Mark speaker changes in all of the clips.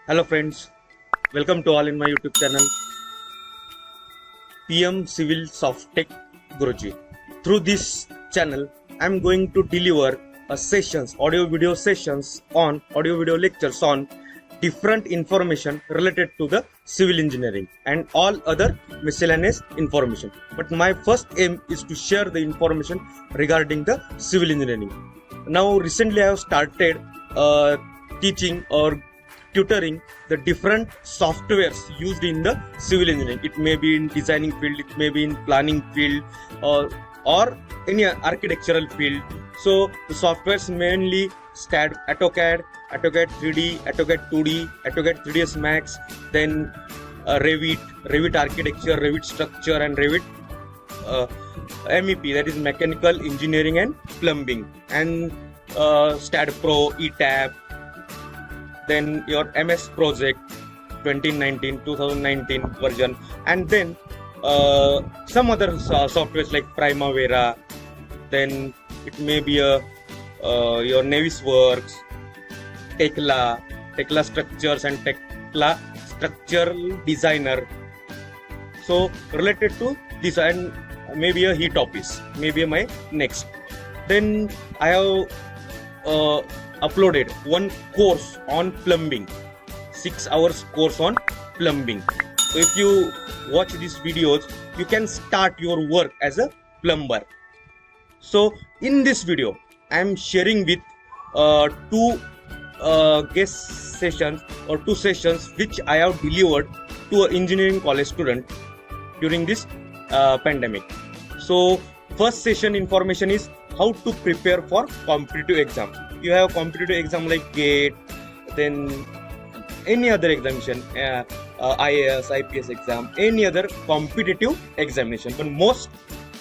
Speaker 1: Hello friends, welcome to all in my YouTube channel PM Civil Softech Guruji. Through this channel, I am going to deliver sessions, audio video sessions on audio video lectures on different information related to the civil engineering and all other miscellaneous information. But my first aim is to share the information regarding the civil engineering. Now recently I have started teaching or tutoring the different softwares used in the civil engineering. It may be in designing field, it may be in planning field, or any architectural field. So the softwares mainly AutoCAD, AutoCAD 3D, AutoCAD 2D, AutoCAD 3ds Max, then Revit architecture, Revit structure, and Revit MEP, that is mechanical engineering and plumbing, and STAAD Pro, ETAP, then your MS Project 2019 version, and then some other softwares like Primavera, then it may be your Navisworks, Tekla Structures, and Tekla Structural Designer. So related to this, and maybe a heat office, maybe my next. Then I have uploaded one course on plumbing, 6 hours course on plumbing. So if you watch these videos, you can start your work as a plumber. So in this video, I am sharing with two guest sessions or 2 sessions which I have delivered to an engineering college student during this pandemic. So first session information is how to prepare for competitive exam. You have competitive exam like GATE, then any other examination, IAS, IPS exam, any other competitive examination, but most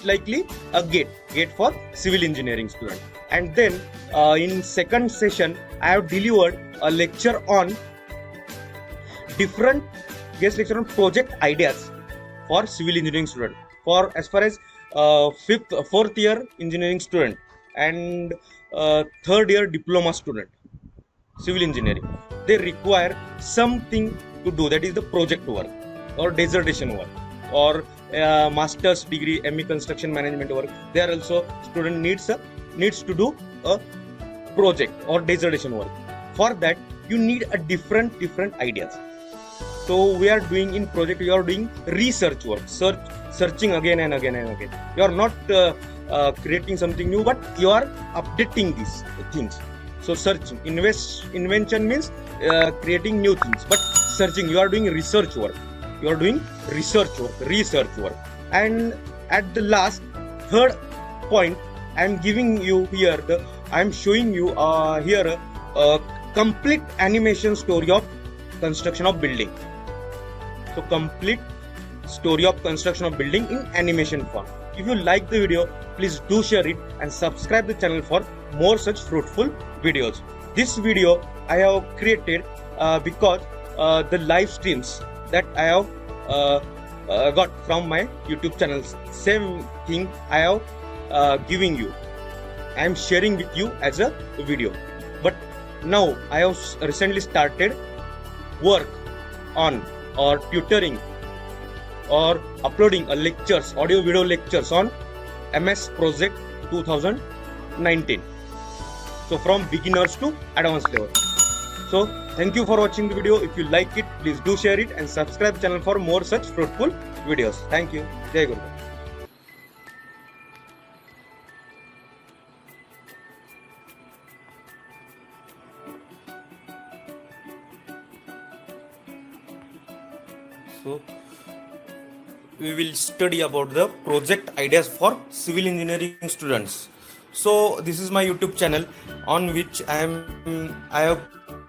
Speaker 1: likely a GATE for civil engineering student. And then in second session, I have delivered a lecture on different guest lecture on project ideas for civil engineering student. For as far as fourth year engineering student and third year diploma student civil engineering, they require something to do, that is the project work or dissertation work or master's degree ME construction management work. There also student needs to do a project or dissertation work. For that you need a different ideas. So we are doing in project, you are doing research work, searching again and again and again. You are not creating something new, but you are updating these things. So searching, invention means creating new things, but searching, you are doing research work. And at the last, third point, I am giving you here I am showing you here a complete animation story of construction of building. So complete story of construction of building in animation form. If you like the video, please do share it and subscribe the channel for more such fruitful videos. This video I have created because the live streams that I have got from my YouTube channels, same thing I have giving you, I am sharing with you as a video. But now I have recently started work on or tutoring or uploading lectures, audio video lectures on MS Project 2019. So from beginners to advanced level. So thank you for watching the video. If you like it, please do share it and subscribe the channel for more such fruitful videos. Thank you. Jai Guru. So we will study about the project ideas for civil engineering students. So this is my YouTube channel on which I have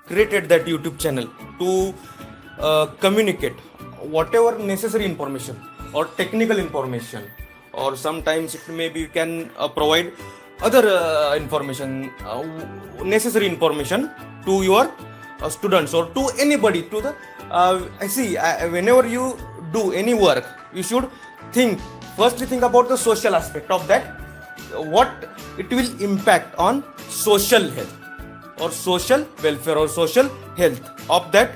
Speaker 1: created that YouTube channel to communicate whatever necessary information or technical information, or sometimes it may be you can provide other information, necessary information to your students or to anybody, to the whenever you do any work, you should firstly think about the social aspect of that, what it will impact on social health or social welfare or social health of that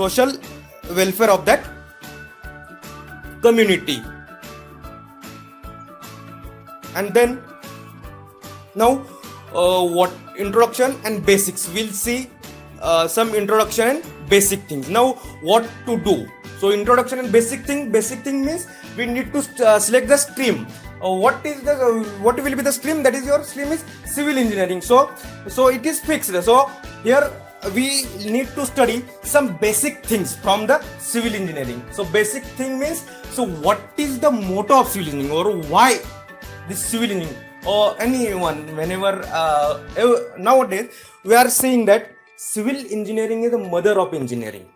Speaker 1: social welfare of that community. And then now what introduction and basics, we'll see some introduction and basic things. Now what to do? So introduction and basic thing means we need to select the stream. What will be the stream? That is, your stream is civil engineering. So it is fixed. So here we need to study some basic things from the civil engineering. So basic thing means, so what is the motto of civil engineering, or why this civil engineering, or anyone, whenever nowadays we are saying that civil engineering is the mother of engineering.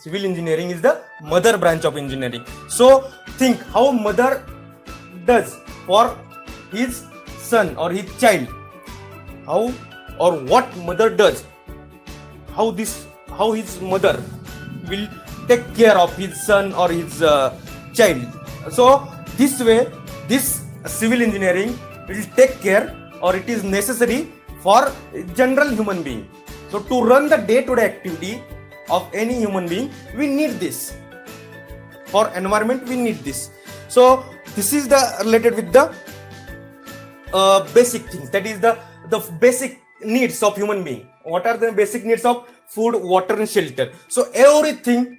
Speaker 1: Civil engineering is the mother branch of engineering. So think how mother does for his son or his child, how or what mother does, how his mother will take care of his son or his child. So this way, this civil engineering will take care, or it is necessary for general human being. So to run the day-to-day activity of any human being, we need this. For environment, we need this. So this is the related with the basic things. That is the basic needs of human being. What are the basic needs of food, water, and shelter? So everything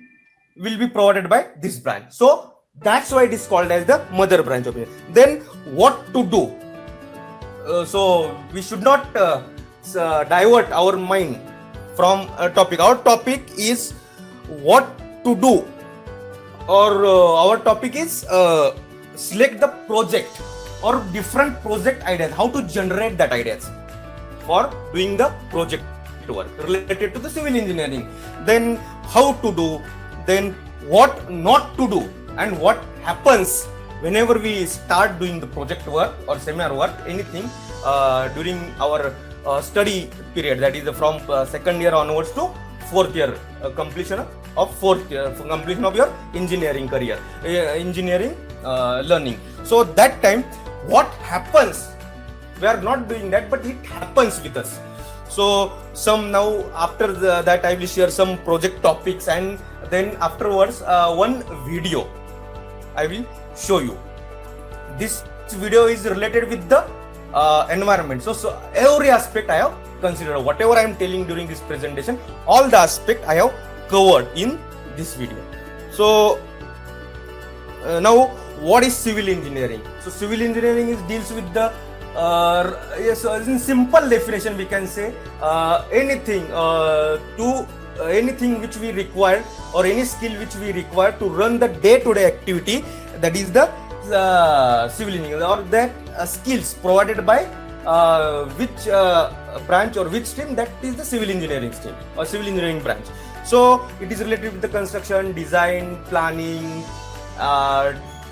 Speaker 1: will be provided by this branch. So that's why it is called as the mother branch of it. Then what to do? So we should not divert our mind from a topic. Our topic is what to do, or our topic is select the project or different project ideas, how to generate that ideas for doing the project work related to the civil engineering. Then how to do, then what not to do, and what happens whenever we start doing the project work or seminar work, anything during our study period, that is from second year onwards to fourth year, completion of completion of your engineering career, engineering learning. So that time what happens, we are not doing that, but it happens with us. So some now after that I will share some project topics, and then afterwards one video I will show you. This video is related with the environment. So every aspect I have considered. Whatever I am telling during this presentation, all the aspect I have covered in this video. So now what is civil engineering? So civil engineering deals with the yes, in simple definition we can say anything anything which we require, or any skill which we require to run the day-to-day activity, that is the civil engineering, or that skills provided by which branch or which stream, that is the civil engineering stream or civil engineering branch. So it is related with the construction, design, planning,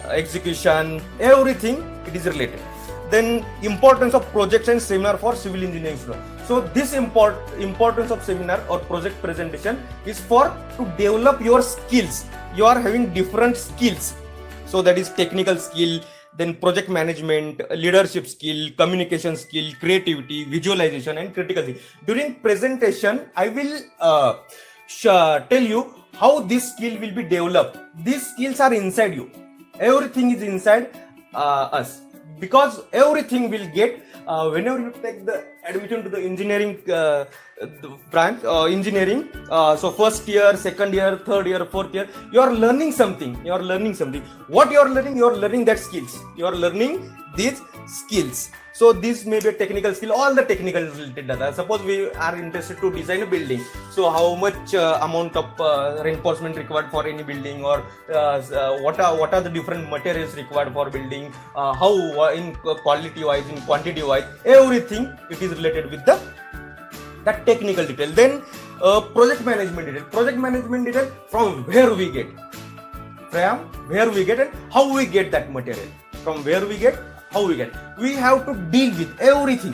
Speaker 1: execution, everything it is related. Then importance of projects and seminar for civil engineering students. So this importance of seminar or project presentation is for to develop your skills. You are having different skills. So that is technical skill, then project management, leadership skill, communication skill, creativity, visualization, and critical skill. During presentation, I will tell you how this skill will be developed. These skills are inside you. Everything is inside us. Because everything will get whenever you take the admission to the engineering branch, engineering. So first year, second year, third year, fourth year, you are learning something. What you are learning? You are learning that skills. You are learning these skills. So this may be a technical skill, all the technical related data. Suppose we are interested to design a building. So how much amount of reinforcement required for any building, or what are the different materials required for building, how in quality wise, in quantity wise, everything it is related with that technical detail. Then project management detail. Project management detail, from where we get, and how we get that material. From where we get, how we get. We have to deal with everything.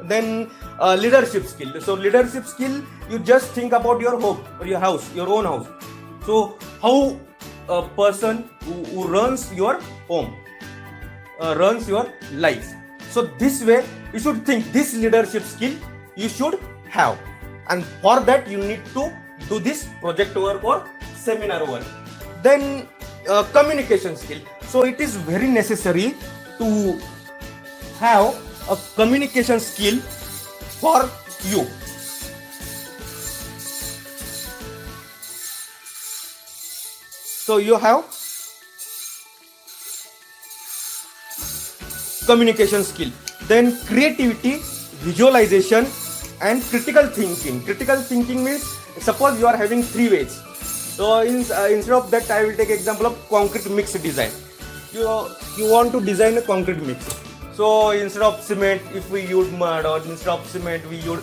Speaker 1: Then leadership skill. So leadership skill, you just think about your home or your house, your own house. So how a person who runs your home, runs your life. So this way you should think, this leadership skill you should have, and for that you need to do this project work or seminar 1. Then communication skill. So it is very necessary to have a communication skill for you. So you have communication skill, then creativity, visualization, and critical thinking. Critical thinking means, suppose you are having 3 ways. So instead of that, I will take example of concrete mix design. You want to design a concrete mix. So instead of cement, if we use mud, or instead of cement we use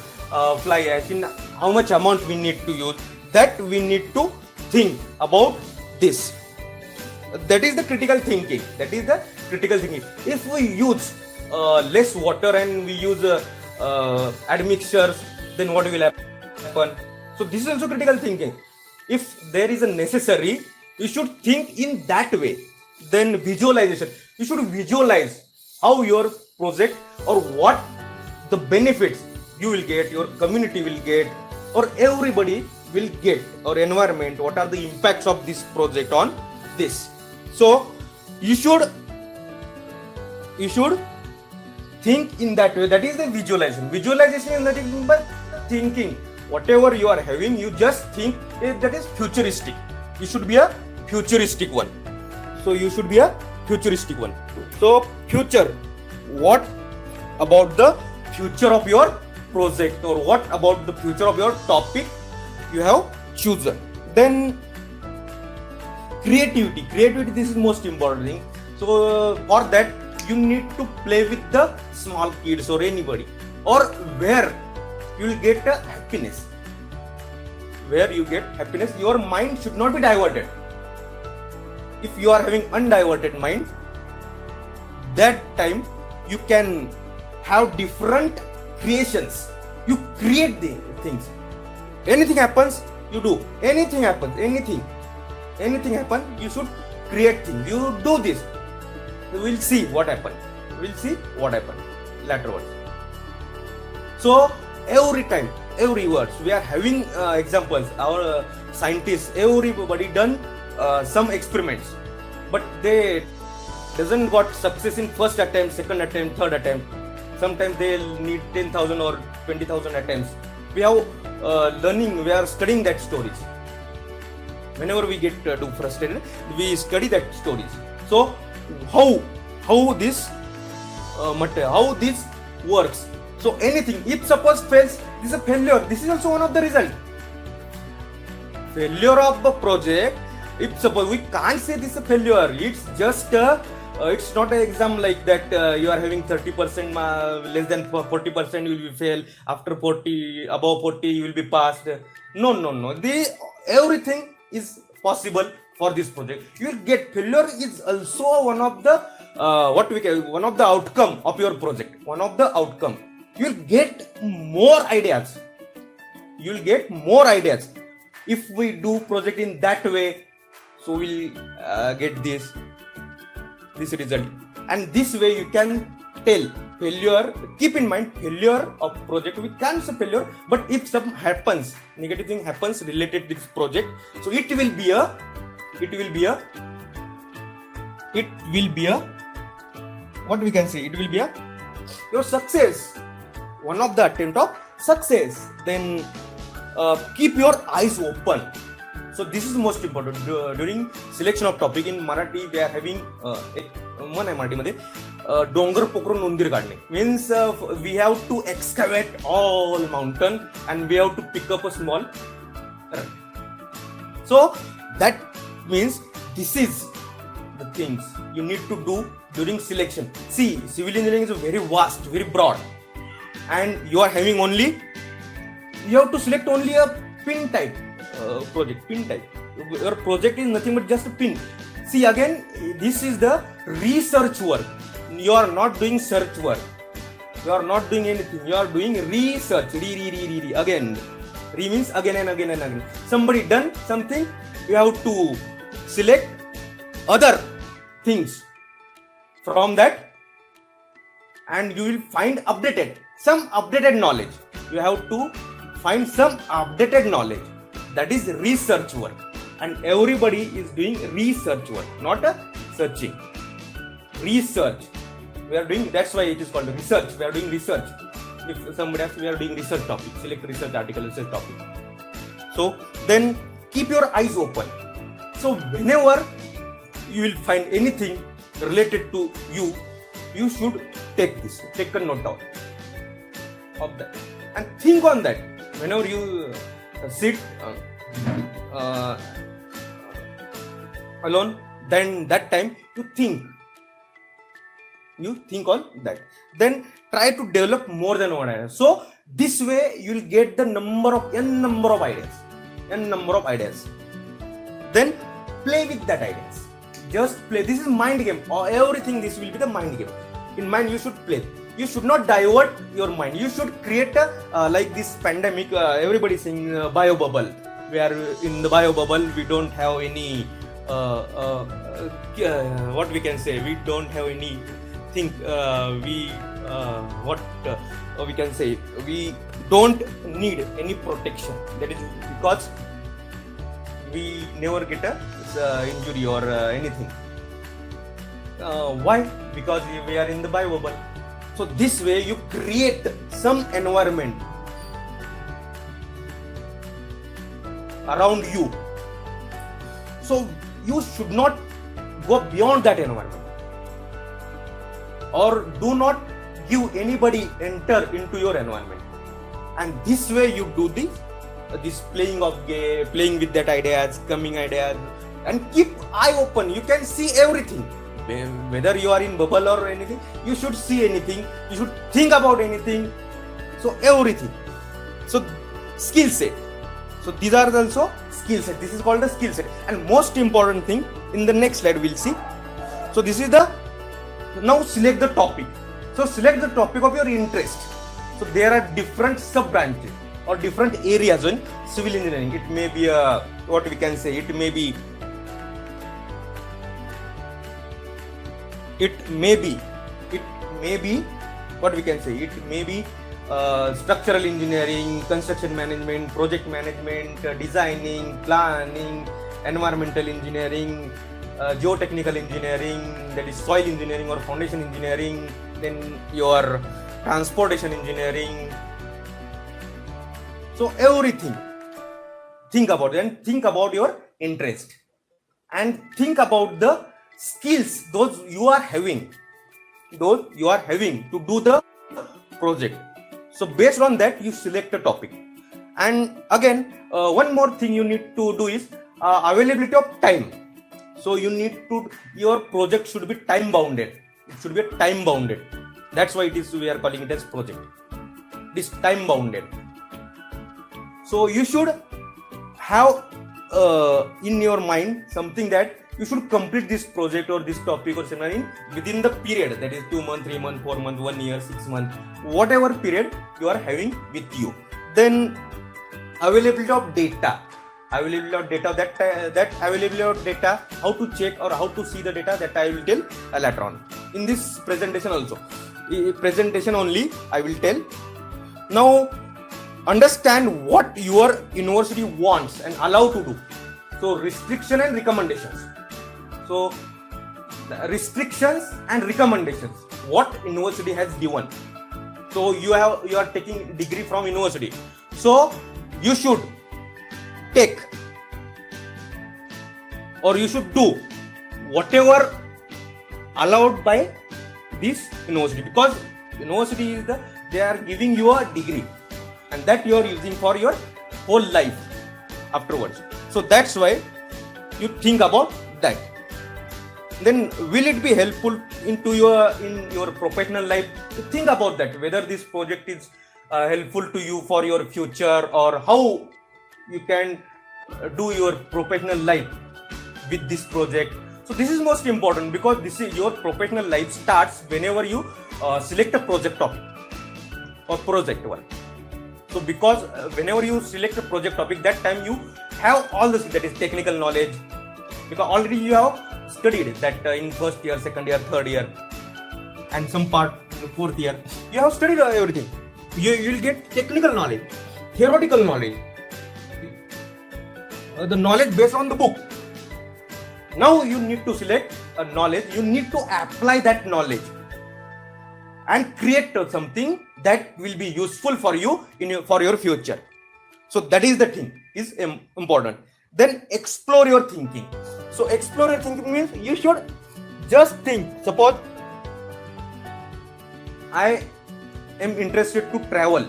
Speaker 1: fly ash, in how much amount we need to use, that we need to think about this. That is the critical thinking. If we use less water and we use admixtures, then what will happen? So this is also critical thinking. If there is a necessary, you should think in that way. Then visualization. You should visualize how your project, or what the benefits you will get, your community will get, or everybody will get, or environment, what are the impacts of this project on this. So you should think in that way. That is the visualization. Visualization is nothing but thinking. Whatever you are having, you just think that is futuristic. You should be a futuristic one. So future. What about the future of your project, or what about the future of your topic you have chosen? Then creativity. This is most important thing. So for that, you need to play with the small kids or anybody, or where you will get a happiness. Your mind should not be diverted. If you are having undiverted mind, that time you can have different creations. You create the things. Anything happens, you do. Anything happens, you should create things. You do this. We'll see what happens. Later on. So every time, every word, we are having examples. Our scientists, everybody done some experiments, but they doesn't got success in first attempt, second attempt, third attempt. Sometimes they need 10,000 or 20,000 attempts. We have we are studying that stories. Whenever we get too frustrated, we study that stories. So how this works. So anything, if suppose fails, this is a failure. This is also one of the result. Failure of the project. If suppose, we can't say this is a failure. It's just it's not an exam like that. You are having 30%, less than 40% you will be fail. After 40, above 40 you will be passed. No. Everything is possible for this project. You will get failure is also one of the one of the outcome of your project. One of the outcome. You will get more ideas. If we do project in that way, so we'll get this result. And this way you can tell failure. Keep in mind, failure of project, we can't say failure, but if something happens, negative thing happens related to this project, so it will be a what we can say, it will be a your success, one of the attempt of success. Then keep your eyes open. So this is most important during selection of topic. In Marathi they are having मन आहे मराठीमध्ये डोंगर पोखरून उंदीर काढणे. Means we have to excavate all mountain and we have to pick up a small. So that means this is the things you need to do during selection. See, civil engineering is very vast, very broad, and you are having only, you have to select only a pin type project. Your project is nothing but just a pin. See, again, this is the research work. You are not doing search work. You are not doing anything. You are doing research. Again. Re means again and again and again. Somebody done something, you have to select other things from that, and you will find some updated knowledge. You have to find some updated knowledge. That is research work. and everybody is doing research work, not a searching. Research. We are doing, that's why it is called research. We are doing research. If somebody asks, we are doing research topic, select research article, research topic. So then keep your eyes open. So whenever you will find anything related to you, you should take a note down of that and think on that. Whenever you sit alone, then that time you think on that. Then try to develop more than one idea. So this way you will get the n number of ideas. Then play with that ideas. Just play. This is mind game. Or everything this will be the mind game. In mind you should play. You should not divert your mind. You should create a like this pandemic. Everybody is saying bio bubble. Where in the bio bubble we don't have any what we can say. We don't have any thing. We can say we don't need any protection. That is because we never get a injury or anything. Why? Because we are in the bio bubble. So this way you create some environment around you. So you should not go beyond that environment, or do not give anybody enter into your environment. And this way you do this playing with that ideas, coming ideas, and keep eye open. You can see everything. Whether you are in bubble or anything, you should see anything. You should think about anything. So everything. So skill set. So these are also skill set. This is called the skill set. And most important thing in the next slide we'll see. So this is now select the topic. So select the topic of your interest. So there are different sub branches or different areas in civil engineering. It may be what we can say. It may be what we can say. It may be structural engineering, construction management, project management, designing, planning, environmental engineering, geotechnical engineering, that is soil engineering or foundation engineering, then your transportation engineering. So everything. Think about it and think about your interest and think about the skills those you are having to do the project. So based on that you select a topic. And again one more thing you need to do is availability of time. So your project should be time bounded. It should be time bounded. That's why we are calling it as project. It is time bounded. So you should have in your mind something that you should complete this project or this topic or seminar within the period, that is 2 months, 3 months, 4 months, 1 year, 6 months, whatever period you are having with you. Then availability of data. That availability of data, how to check or how to see the data, that I will tell later on. In this presentation also. Presentation only I will tell. Now understand what your university wants and allow to do. So restriction and recommendations. So restrictions and recommendations, what university has given. So you are taking degree from university. So you should take or you should do whatever allowed by this university, because university is they are giving you a degree and that you are using for your whole life afterwards. So that's why you think about that. Then will it be helpful in your professional life? You think about that, whether this project is helpful to you for your future or how you can do your professional life with this project. So this is most important, because this is your professional life starts whenever you select a project topic or project one. So because whenever you select a project topic, that time you have all this, that is technical knowledge, because already you have studied that in first year, second year, third year, and some part in fourth year. You have studied everything. You will get technical knowledge, theoretical knowledge. the knowledge based on the book. Now you need to select a knowledge, you need to apply that knowledge and create something that will be useful for you for your future. So that is the thing is important. Then explore your thinking. So explore your thinking means you should just think. Suppose I am interested to travel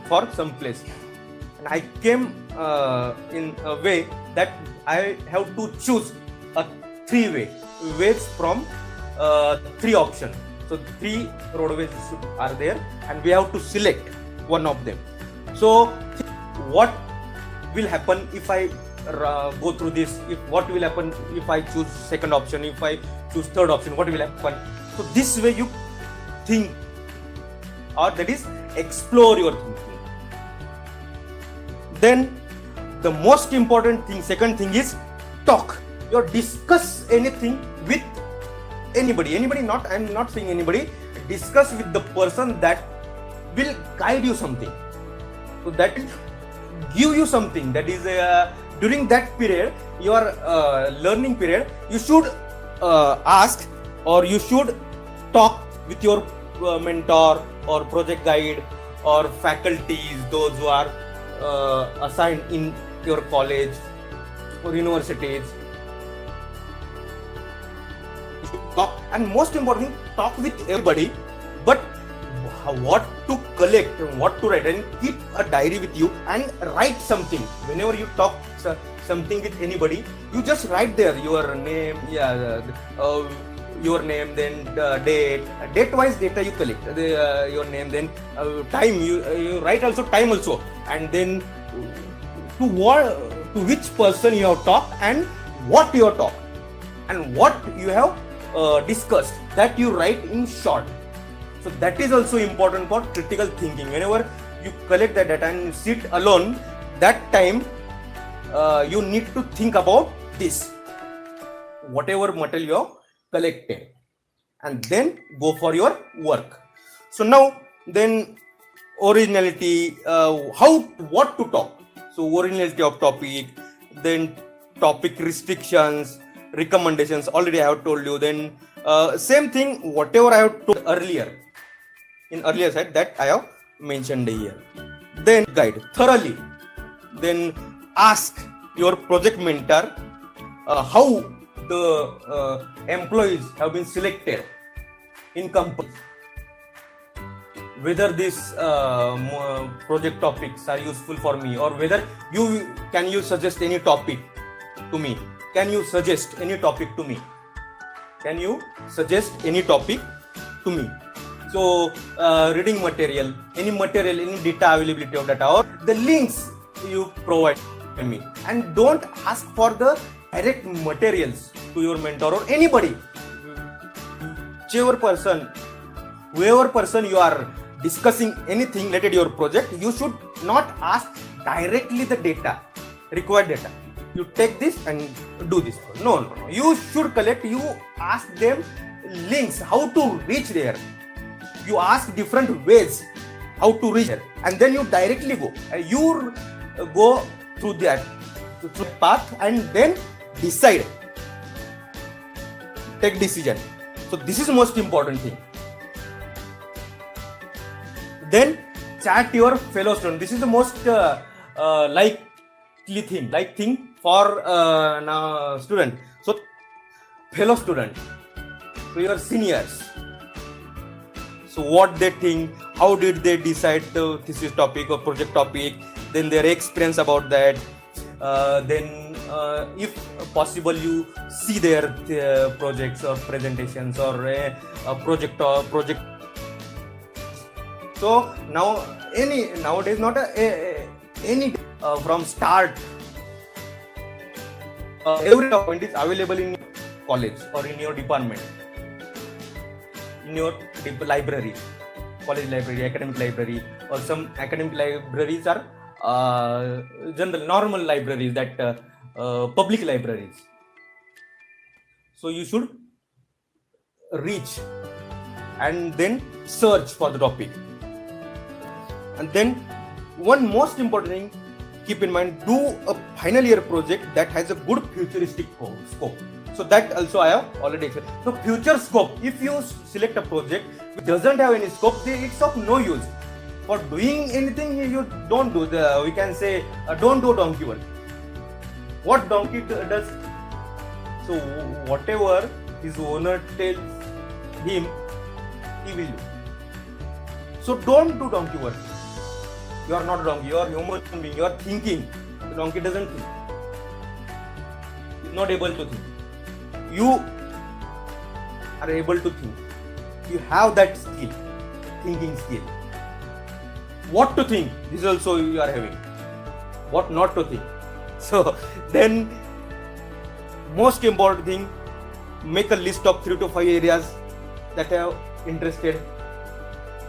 Speaker 1: for some place, and I came in a way that I have to choose a 3 ways from 3 options. So 3 roadways are there, and we have to select one of them. So what will happen if I go through this? What will happen if I choose second option? If I choose third option, what will happen? So this way you think, or that is explore your thinking. Then the most important thing, second thing is talk. You discuss anything with anybody. Not I'm not saying anybody. Discuss with the person that will guide you something. So that will give you something. That is during that period, your learning period, you should ask, or you should talk with your mentor or project guide or faculties, those who are assigned in your college or universities. You should talk, and most important, talk with everybody, but what to collect and what to write, and keep a diary with you and write something. Whenever you talk something with anybody, you just write there your name, your name, then date wise data you collect, your name, then time, you write also time also, and then to which person you have talked and what you have talked and what you have discussed, that you write in short. So that is also important for critical thinking. Whenever you collect the data and sit alone, that time you need to think about this, whatever material you have collected, and then go for your work. So now then originality, what to talk. So originality of topic, then topic restrictions, recommendations, already I have told you. Then same thing, whatever I have told earlier, in earlier slide, that I have mentioned here. Then guide thoroughly. Then ask your project mentor how the employees have been selected in companies, whether these project topics are useful for me, or whether can you suggest any topic to me. Can you suggest any topic to me? Can you suggest any topic to me? So reading material, any data, availability of data, or the links you provide me. And don't ask for the direct materials to your mentor or anybody. Whoever person you are discussing anything related to your project, you should not ask directly the data, required data. You take this and do this. No. You should collect, you ask them links, how to reach there. You ask different ways how to reach there, and then you directly go. You go through that path and then decide. Take decision. So this is most important thing. Then chat your fellow student. This is the most likely thing for now student. So fellow student, so your seniors. So what they think, how did they decide the thesis topic or project topic, then their experience about that. Then if possible, you see their projects or presentations or a project. So now nowadays not any from start, every document is available in your college or in your department, in your library, college library, academic library, or some academic libraries are normal libraries, that public libraries. So you should reach and then search for the topic. And then one most important thing, keep in mind, do a final year project that has a good futuristic scope. So that also I have already said. So future scope, if you select a project which doesn't have any scope, it's of no use. For doing anything, you don't do we can say don't do donkey work. What donkey does? So whatever his owner tells him, he will do. So don't do donkey work. You are not a donkey, you are a human being, you are thinking. The donkey doesn't think. He is not able to think. You are able to think. You have that skill, thinking skill. What to think, this also you are having. What not to think. So then, most important thing, make a list of 3 to 5 areas that are interested.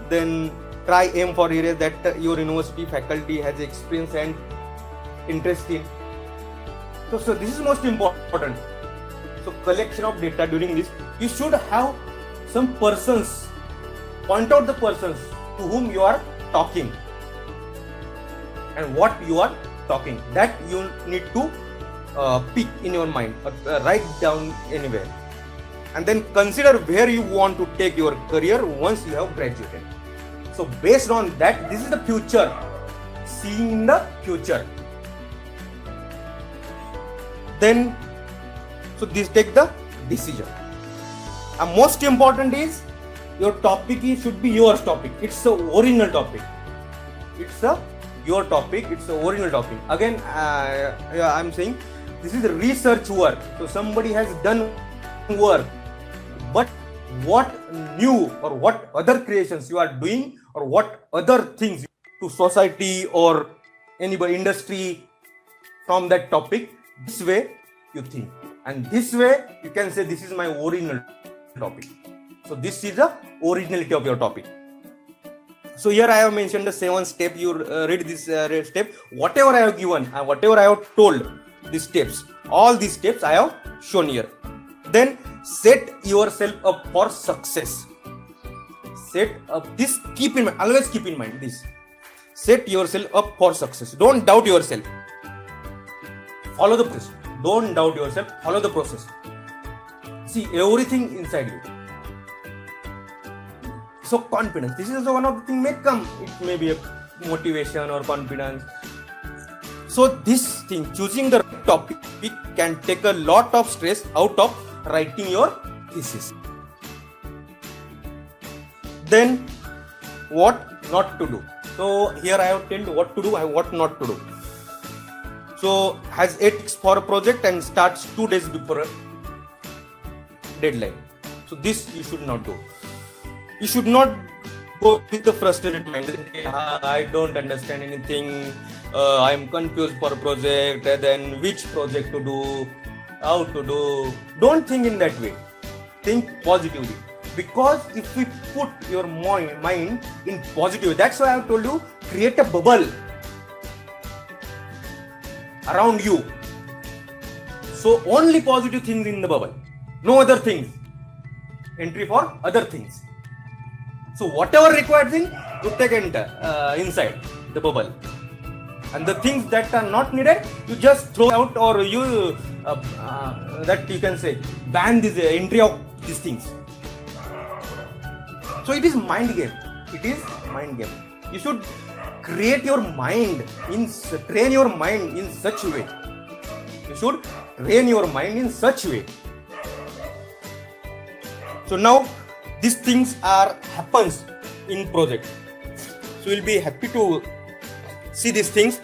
Speaker 1: Then try aim for areas that your university faculty has experience and interest in. So this is most important. So collection of data during this, you should have some persons, point out the persons to whom you are talking and what you are talking. That you need to pick in your mind or write down anywhere. And then consider where you want to take your career once you have graduated. So based on that, this is the future, seeing the future. Then, so this take the decision. And most important is your topic should be your topic. It's the original topic. It's your topic. It's the original topic. Again, I'm saying this is research work. So somebody has done work, but what new or what other creations you are doing or what other things to society or anybody industry from that topic, this way you think, and this way you can say this is my original topic. So this is the originality of your topic. So here I have mentioned the 7 step. You read this step. Whatever I have given and whatever I have told, these steps, all these steps I have shown here. Then set yourself up for success. Set up this, keep in mind, always keep in mind this. Set yourself up for success. Don't doubt yourself. Follow the process. Don't doubt yourself. Follow the process. See everything inside you. So confidence. This is also one of the things may come. It may be a motivation or confidence. So this thing, choosing the topic, can take a lot of stress out of writing your thesis. Then what not to do. So here I have told what to do and what not to do. So has ethics for a project and starts 2 days before a deadline. So this you should not do. You should not go with the frustrated mind. I don't understand anything. I am confused for a project. Then which project to do, how to do. Don't think in that way. Think positively. Because if we put your mind in positive, that's why I have told you, create a bubble around you. So only positive things in the bubble. No other things. Entry for other things. So whatever required thing, you take inside the bubble. And the things that are not needed, you just throw out, or you that you can say ban this entry of these things. So it is mind game. It is mind game. You should create your mind train your mind in such a way. You should train your mind in such a way. So now these things happens in project. So we'll be happy to see these things.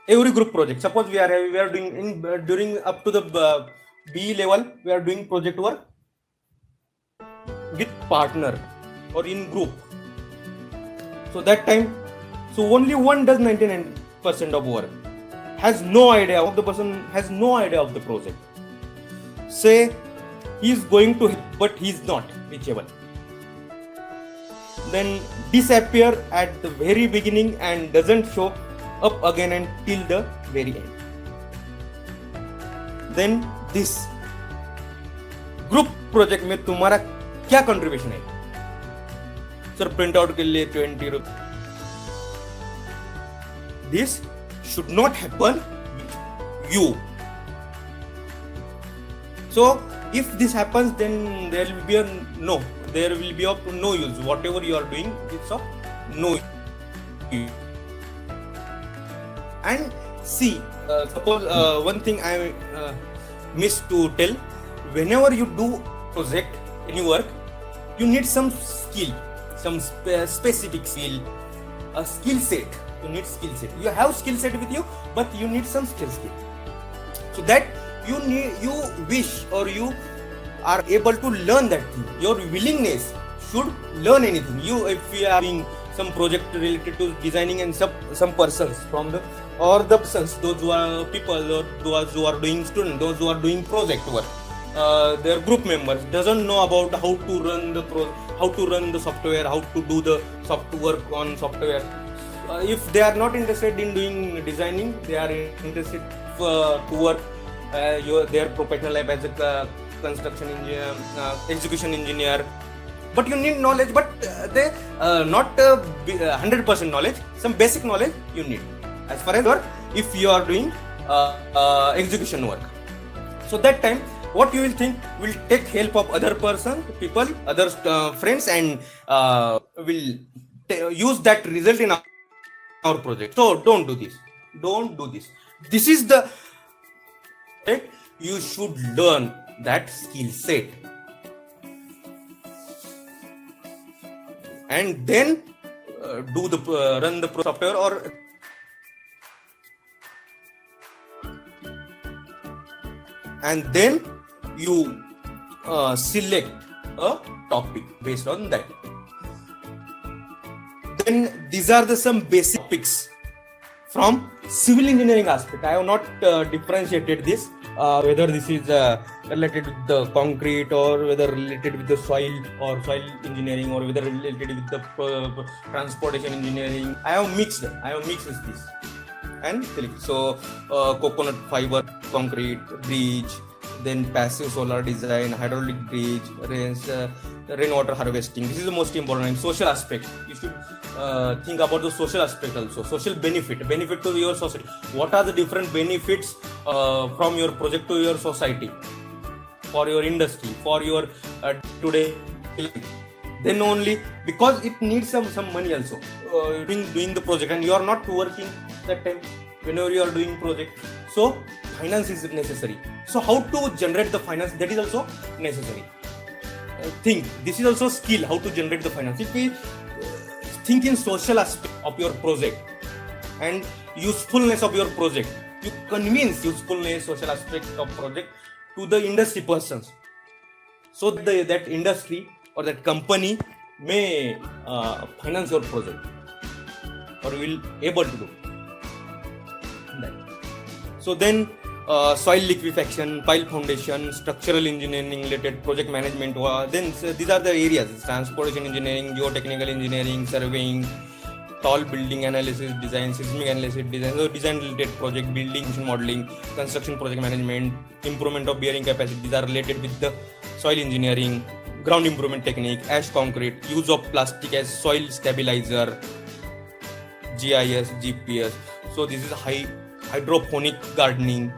Speaker 1: Every group project. Suppose we are doing during up to the B level, we are doing project work with partner or in group. So that time, so only one does 99% of work. Has no idea of the person, has no idea of the project. Say he is going to help, but he is not reachable. Then disappear at the very beginning and doesn't show up again until the very end. Then this group project में तुम्हारा क्या contribution है? Sir print out के लिए 20 rupees. This should not happen with you. So if this happens, then there will be of no use. Whatever you are doing, it's of no use. And see, suppose one thing I missed to tell: whenever you do project, any work, you need some skill, some specific skill, a skill set. You need skill set. You have skill set with you, but you need some skill. So that you wish or you are able to learn that thing. Your willingness should learn anything. If you are doing some project related to designing, and some persons from the persons, those who are people, or those who are doing students, those who are doing project work, their group members doesn't know about how to run the software, how to do the work on software. If they are not interested in doing designing, they are interested to work their professional life as a construction engineer, execution engineer. But you need knowledge, but they not 100% knowledge. Some basic knowledge you need as far as if you are doing execution work. So that time, what you will think, will take help of other people, other friends, and will use that result in our project. So don't do this. This is the you should learn that skill set, and then do the run the software, or and then you select a topic based on that. Then these are some basic topics from civil engineering aspect. I have not differentiated this, whether this is related with the concrete, or whether related with the soil or soil engineering, or whether related with the transportation engineering. I have mixed this and select. So coconut fiber, concrete, bridge, then passive solar design, hydraulic bridge, rainwater harvesting. This is the most important. And social aspect, you should think about the social aspect also. Social benefit to your society. What are the different benefits from your project to your society, for your industry, for your today life? Then only, because it needs some money also, doing the project, and you are not working that time whenever you are doing project. So finance is necessary. So how to generate the finance, that is also necessary. Think, this is also skill, how to generate the finance. If we think in social aspect of your project and usefulness of your project, you convince usefulness, social aspect of project to the industry persons, so that industry or that company may finance your project, or will able to do that. So then soil liquefaction, pile foundation, structural engineering related project management. Then these are the areas: transportation engineering, geotechnical engineering, surveying, tall building analysis design, seismic analysis design, so design related project, building modeling, construction project management, improvement of bearing capacity. These are related with the soil engineering, ground improvement technique, ash concrete, use of plastic as soil stabilizer, GIS, GPS. So this is hydroponic gardening,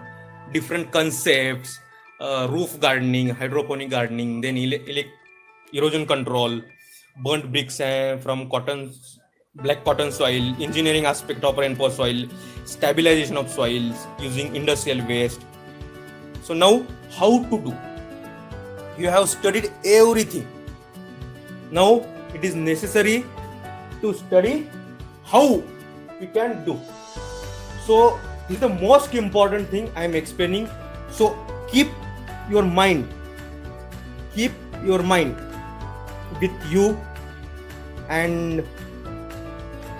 Speaker 1: different concepts, roof gardening, hydroponic gardening, then erosion control, burnt bricks from black cotton soil, engineering aspect of rainfall soil, stabilization of soils using industrial waste. So now, how to do? You have studied everything. Now it is necessary to study how we can do. So this is the most important thing I am explaining. So keep your mind with you and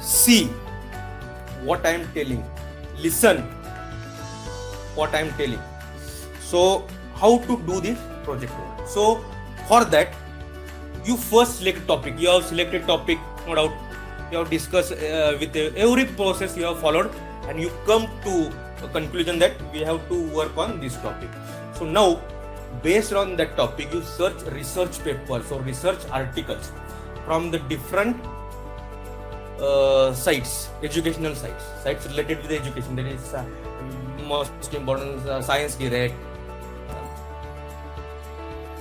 Speaker 1: see what I am telling. Listen what I am telling. So how to do this project work? So for that, you first select topic. You have selected topic, no doubt. You have discussed with every process you have followed, and you come to a conclusion that we have to work on this topic. So now, based on that topic, you search research papers or research articles.
Speaker 2: from the different sites, educational sites related with education. That is most important, Science Direct,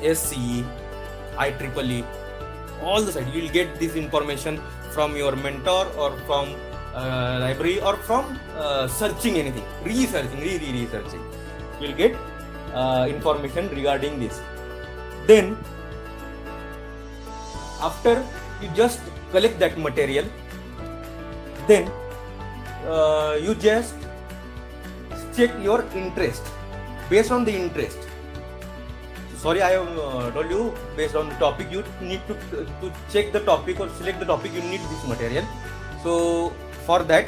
Speaker 2: SCE, IEEE, all the sites. You will get this information from your mentor or from library or from searching anything, researching. You will get information regarding this. Then after you just collect that material, then you just check your interest. Based on the interest, sorry, I have told you, based on the topic, you need to check the topic or select the topic you need this material. So for that,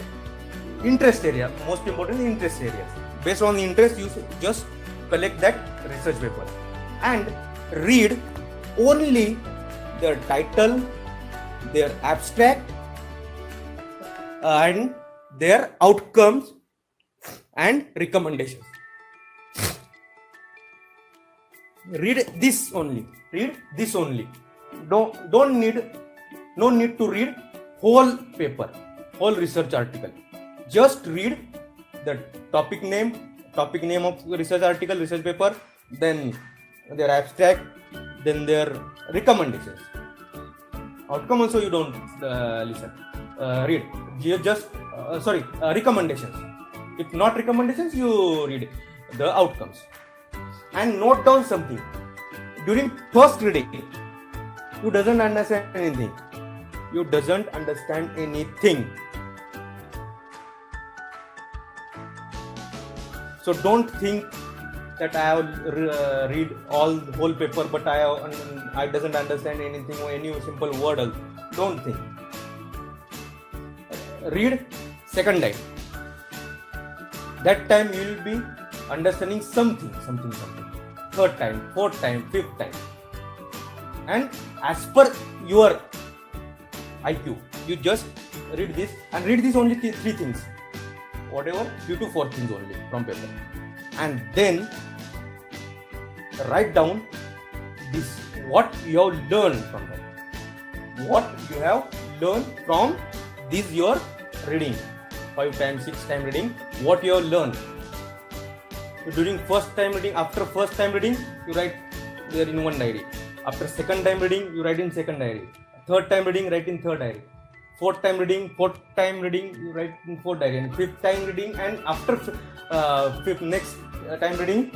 Speaker 2: interest area, most important interest areas. Based on the interest, you just collect that research paper and read only their title, their abstract, and their outcomes and recommendations. Read this only. No need to read whole paper, whole research article. Just read the topic name of research article, research paper, then their abstract, then their recommendations. Outcome also you don't listen. Read. You just recommendations. If not recommendations, you read the outcomes and note down something. During first reading, you doesn't understand anything. So don't think that I have read all the whole paper, but I doesn't understand anything or any simple word also. Don't think. Read second time. That time you will be understanding something. Third time, fourth time, fifth time. And as per your IQ, you just read this and read this only 3 things. Whatever, 3 to 4 things only from paper. And then write down this, what you have learned from that. What you have learned from this your reading. 5 times, 6 time reading, what you have learned. During first time reading, after first time reading, you write there in one diary. After second time reading, you write in second diary. Third time reading, write in third diary. Fourth time reading, you write in fourth diary. And fifth time reading, and after next time reading,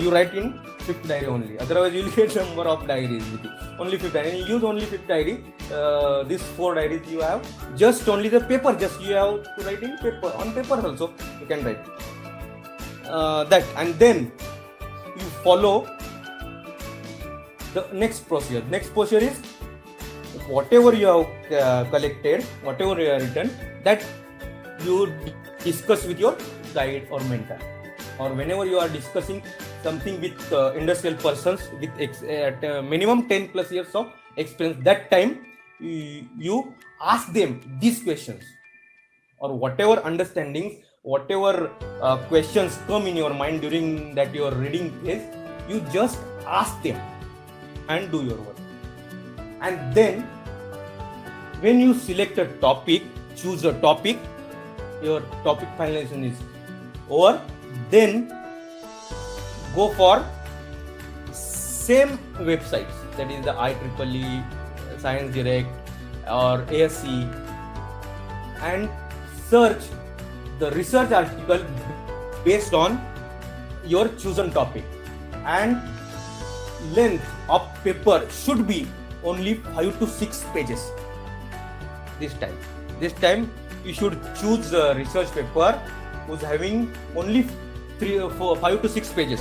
Speaker 2: you write in fifth diary only. Otherwise, you will get number of diaries with you. Only fifth diary. And you use only fifth diary. These 4 diaries you have. Just only the paper. Just you have to write in paper. On paper also you can write that. And then you follow the next procedure. Next procedure is whatever you have collected, whatever you have written, that you discuss with your guide or mentor. Or whenever you are discussing something with industrial persons with minimum 10 plus years of experience, that time you ask them these questions, or whatever understandings, whatever questions come in your mind during that your reading phase, you just ask them and do your work. And then when you select a topic, choose a topic, your topic finalization is over, then go for same websites, that is the IEEE, Science Direct or ASCE, and search the research article based on your chosen topic. And length of paper should be only 5 to 6 pages. This time you should choose a research paper who's having only 5 to 6 pages.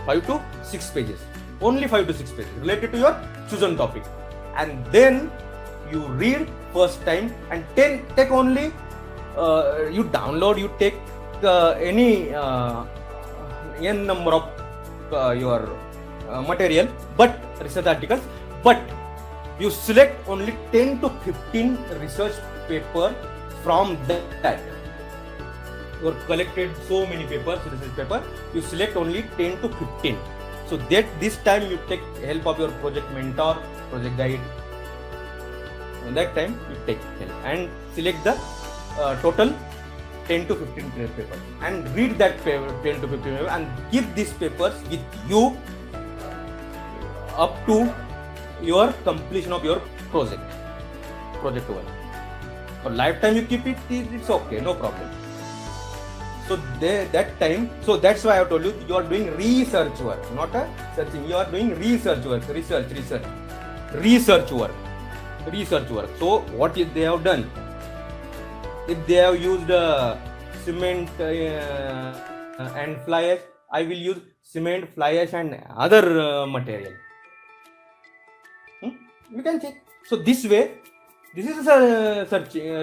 Speaker 2: 5 to 6 pages. Only 5 to 6 pages related to your chosen topic. And then you read first time and take only, you download, you take any n number of your material, but research articles, but you select only 10 to 15 research paper from that. You collected so many papers, research paper, you select only 10 to 15. So that this time you take help of your project mentor, project guide, that time you take help and select the total 10 to 15 papers and read that 10 to 15 papers and keep these papers with you up to your completion of your project work. For lifetime you keep it, it's okay, no problem. So that time, so that's why I told you, you are doing research work, not a searching. You are doing research work, research work. So what they have done? If they have used cement and fly ash, I will use cement, fly ash, and other material. You can check. So this way, this is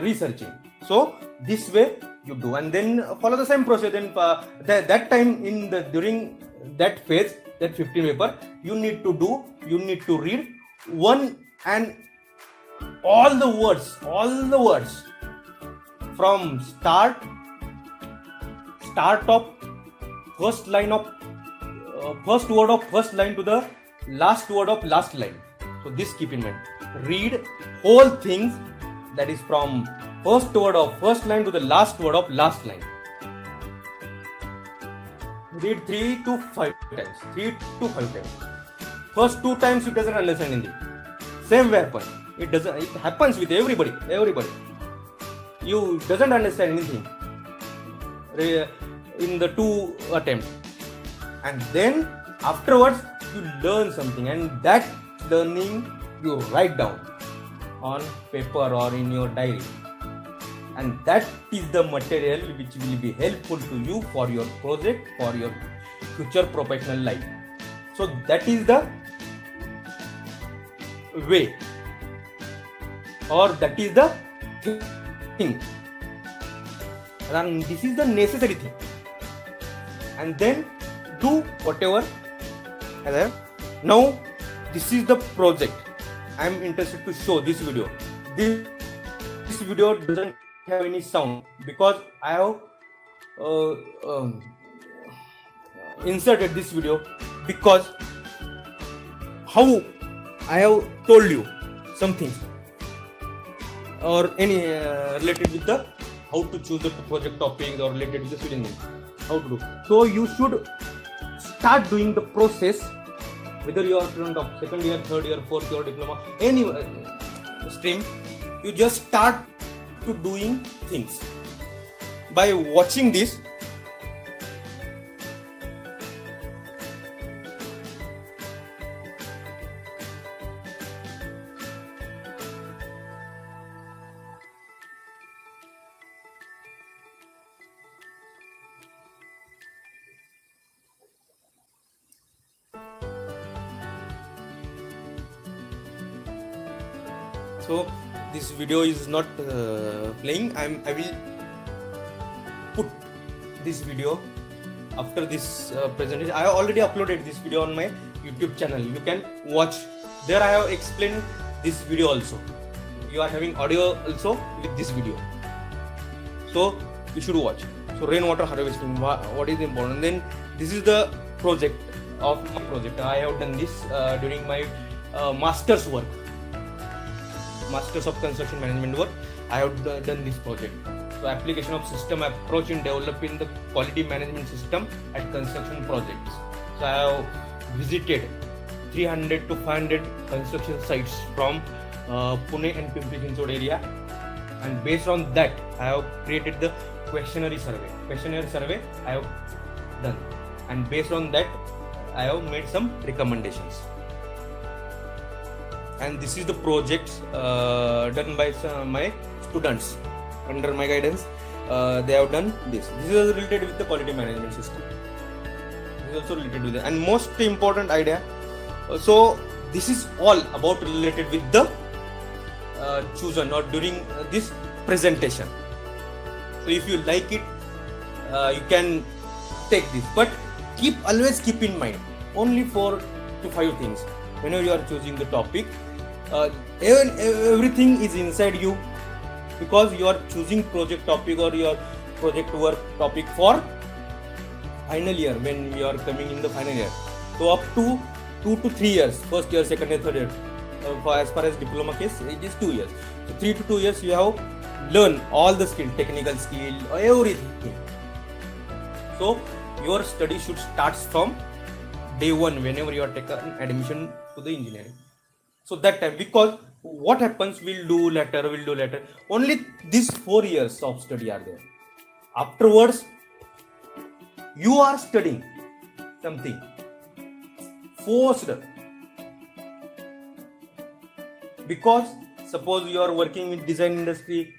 Speaker 2: researching. So this way you do, and then follow the same process. Then that time during that phase, that 15 paper, you need to read one and all the words from start of first line of first word of first line to the last word of last line. So this keep in mind. Read whole things, that is from first word of first line to the last word of last line. Read 3 to 5 times. First 2 times you doesn't understand Hindi. Same way happen. It happens with everybody. You doesn't understand anything in the 2 attempts, and then afterwards you learn something, and that learning you write down on paper or in your diary, and that is the material which will be helpful to you for your project, for your future professional life. So that is the way, or that is the thing, and this is the necessary thing. And then do whatever. Now this is the project. I am interested to show this video. This video doesn't have any sound because I have inserted this video, because how I have told you some things or any related with the how to choose the project topics or related with the student name, how to do. So you should start doing the process, whether you are student of second year, third year, fourth year diploma, any stream. You just start to doing things by watching this. So this video is not playing. I will put this video after this presentation. I have already uploaded this video on my YouTube channel. You can watch. There I have explained this video also. You are having audio also with this video. So you should watch. So rainwater harvesting, what is important? Then this is the project of my project. I have done this during my master's work. Masters of Construction Management work. I have done this project. So application of system approach in developing the quality management system at construction projects. So I have visited 300 to 500 construction sites from Pune and Pimpri-Chinchwad area, and based on that I have created the questionnaire survey I have done, and based on that I have made some recommendations. And this is the projects done by my students under my guidance. They have done this. This is related with the quality management system. This is also related with it. And most important idea. So this is all about related with the chosen or during this presentation. So if you like it, you can take this. But always keep in mind only 4 to 5 things whenever you are choosing the topic. Everything is inside you, because you are choosing project topic or your project work topic for final year, when you are coming in the final year. So up to 2 to 3 years, first year, second year, third year, For as far as diploma case, it is 2 years. So 3 to 2 years you have learn all the skill, technical skill, everything. So your study should start from day one whenever you are taking admission to the engineering. So that time, because what happens, we'll do later. Only these 4 years of study are there. Afterwards, you are studying something forced, because suppose you are working with design industry,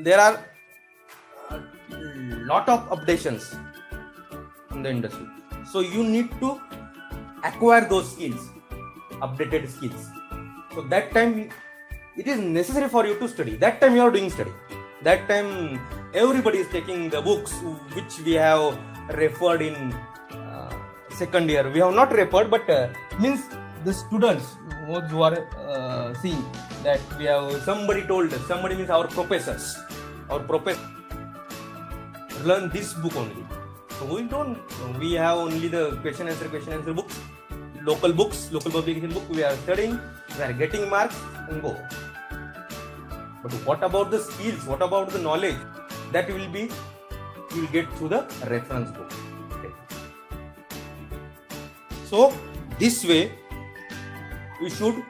Speaker 2: there are a lot of updations in the industry, so you need to acquire those skills, updated skills. So that time it is necessary for you to study. That time you are doing study. That time everybody is taking the books which we have referred in second year. We have not referred, but means the students who are seeing that we have somebody means our professors learn this book only. So we have only the question answer books, local publication book. We are studying, we are getting marks and go. But what about the skills? What about the knowledge? That will be, you will get through the reference book. Okay. So this way you should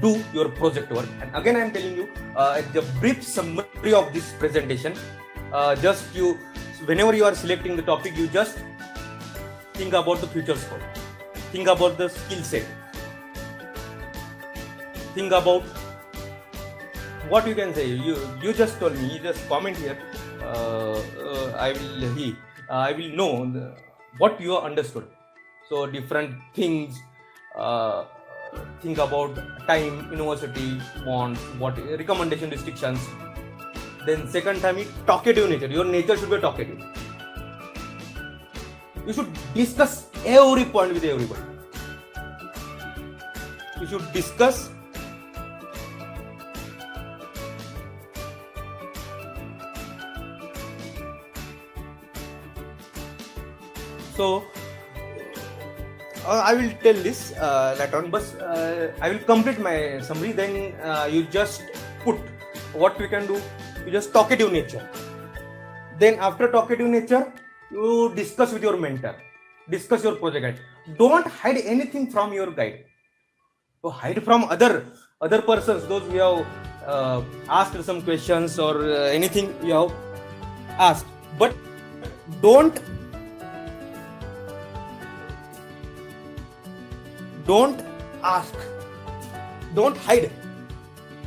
Speaker 2: do your project work. And again I am telling you, the brief summary of this presentation, whenever you are selecting the topic, you just think about the future scope, think about the skill set, think about what you can say. You just told me, you just comment here. I will know what you understood. So different things. Think about time, university, bonds, what recommendation restrictions. Then second time, talkative nature. Your nature should be talkative. You should discuss every point with everybody. You should discuss so I will tell this later on, but I will complete my summary. Then you just put what we can do. You just talkative nature. Then after talkative nature, you discuss with your mentor, discuss your project guide. Don't hide anything from your guide. So hide from other persons, those we have asked some questions or anything you have asked, but don't ask, don't hide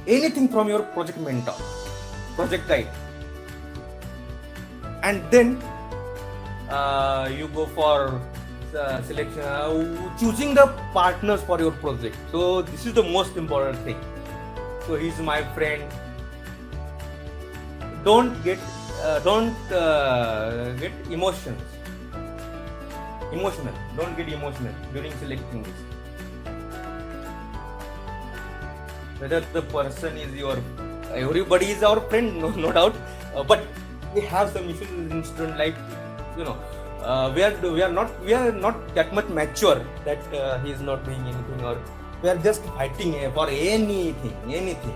Speaker 2: anything from your project mentor, project guide. And then you go for selection, choosing the partners for your project. So this is the most important thing. So he's my friend. Don't get emotional. Don't get emotional during selecting this. Whether the person is everybody is our friend, no doubt, but we have some issues in student life. We are not that much mature that he is not doing anything, or we are just fighting for anything.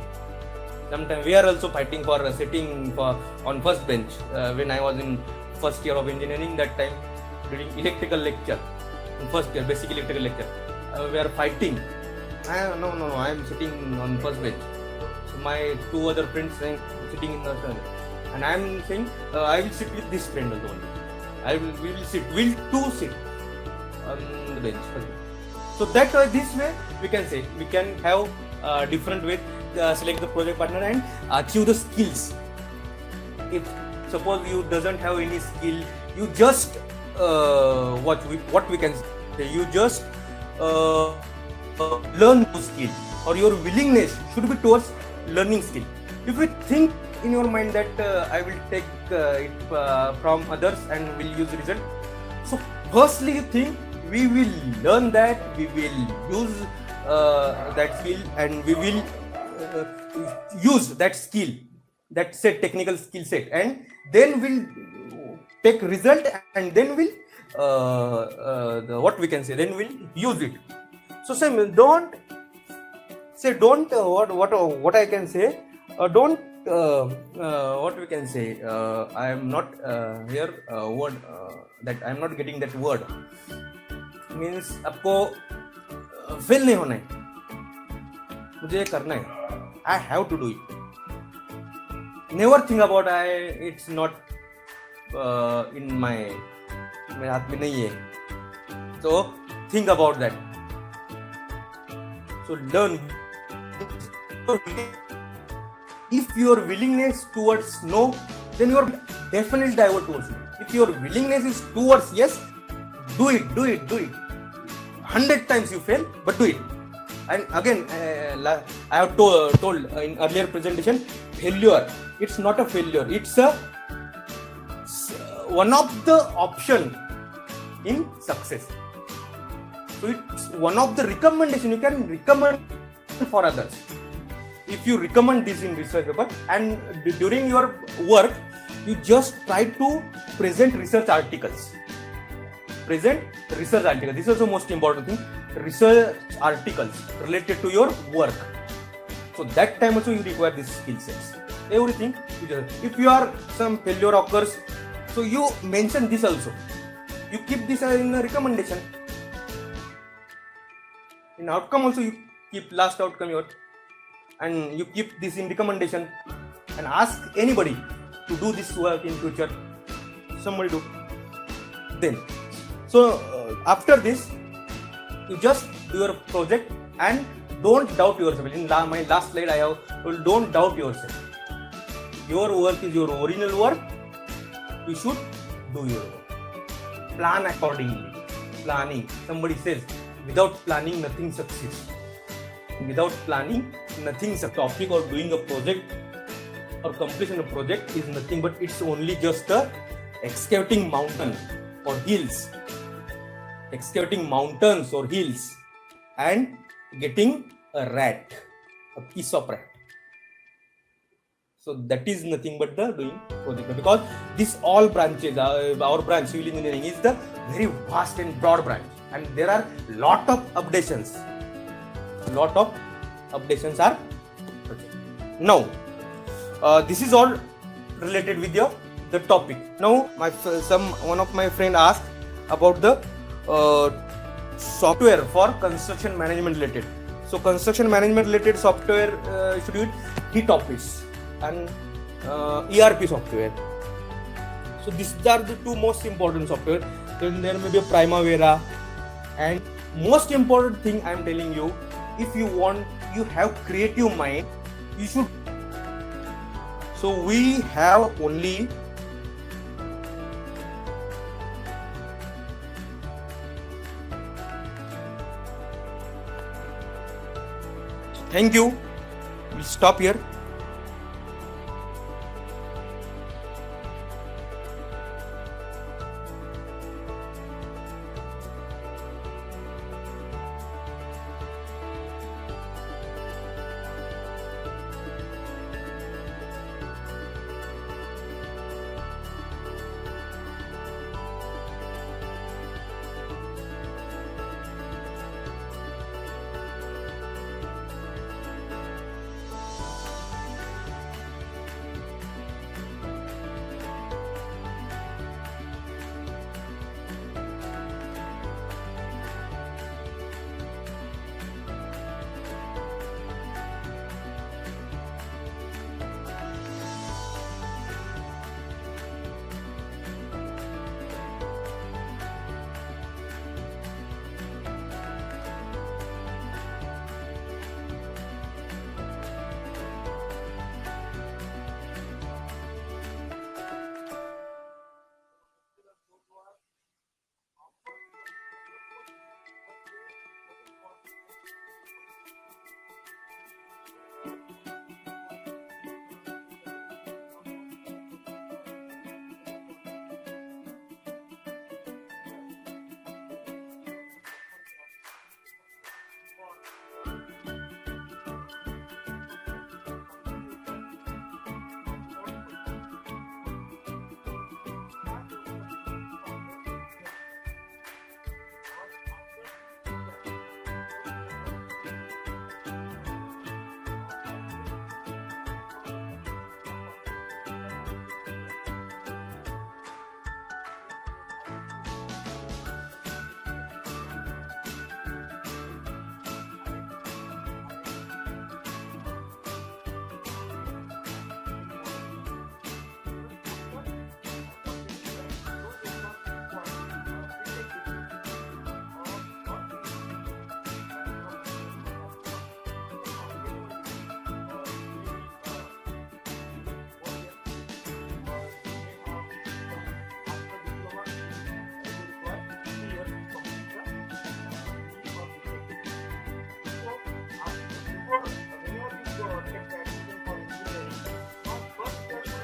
Speaker 2: Sometimes we are also fighting for sitting on first bench. When I was in first year of engineering, that time during electrical lecture, in first year basic electrical lecture, we are fighting. No, I am sitting on first bench. So my two other friends saying sitting in the center, and I am saying I will sit with this friend alone. We'll two sit on the bench. So that this way we can say, we can have different way select the project partner and achieve the skills. If suppose you doesn't have any skill, you just what we can say, you just learn those skills, or your willingness should be towards learning skill. If you think in your mind that I will take it from others and will use result, so firstly you think we will learn that, we will use that skill, and we will use that skill, that set technical skill set, and then we'll take result, and then we'll then we'll use it. So same, don't say don't what I can say, don't what we can say, I am not here word that I am not getting that word, means आपको fail नहीं होना है, मुझे ये करना है, I have to do it. Never think about it's not in my मेरे हाथ में नहीं है, so think about that. So learn. If your willingness towards no, then you are definitely divert towards no. If your willingness is towards yes, do it. 100 times you fail, but do it. And again, I have told in earlier presentation, failure, it's not a failure, it's a one of the option in success. So it's one of the recommendation you can recommend for others. If you recommend this in research paper, and during your work you just try to present research articles. This is also most important thing. Research articles related to your work. So that time also you require these skill sets. Everything. If you are some failure occurs, so you mention this also. You keep this in a recommendation. In outcome also you keep last outcome your, and you keep this in recommendation, and ask anybody to do this work in future. Somebody do. Then, so after this, you just do your project and don't doubt yourself. In my last slide I have told, don't doubt yourself. Your work is your original work. You should do your work. Plan accordingly. Planning. Somebody says, without planning nothing succeeds. Without planning nothing succeeds. Topic or doing a project or completion of a project is nothing but it's only just a excavating mountain or hills. Excavating mountains or hills and getting a rat, a piece of rat. So that is nothing but the doing project, because this all branches, our branch civil engineering is the very vast and broad branch, and there are lot of updations. Lot of updations are project. Now this is all related with the topic. Now one of my friend asked about the software for construction management related. So construction management related software should use Git Office and ERP software. So these are the two most important software. Then there may be a Primavera, and most important thing I am telling you, if you have creative mind, you should. So we have only thank you. We'll stop here.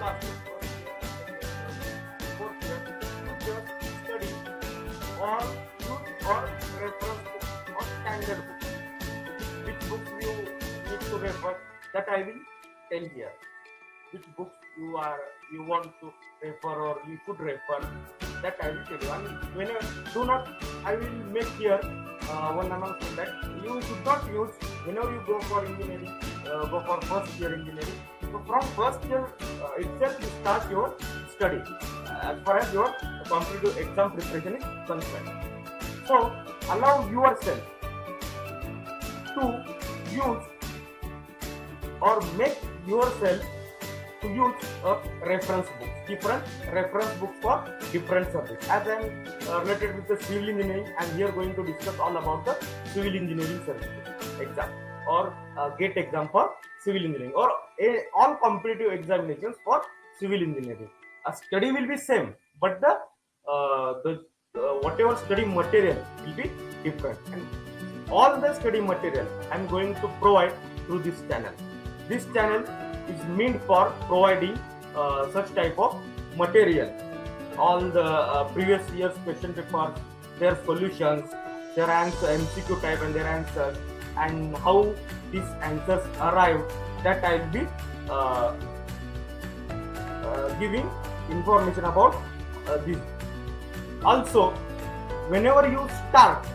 Speaker 1: last year, first year, second year, fourth year, just study or use or reference book or standard book. Which books you need to refer, that I will tell here. Which books you want to refer or you should refer, that I will tell you. And whenever I will make here one announcement that you should not use whenever you go for engineering, go for first year engineering. So from first year itself you start your study as far as your competitive exam preparation is concerned. So allow yourself to use or make yourself to use a reference book, different reference books for different subjects. As I am related with the civil engineering, I am here going to discuss all about the civil engineering certificate exam or GATE exam for civil engineering or all competitive examinations for civil engineering. A study will be same, but the whatever study material will be different. And all the study material I am going to provide through this channel. This channel is meant for providing such type of material. All the previous year's question papers, their solutions, their answer, MCQ type and their answers, and how these answers arrive, that I will be giving information about this. Also, whenever you start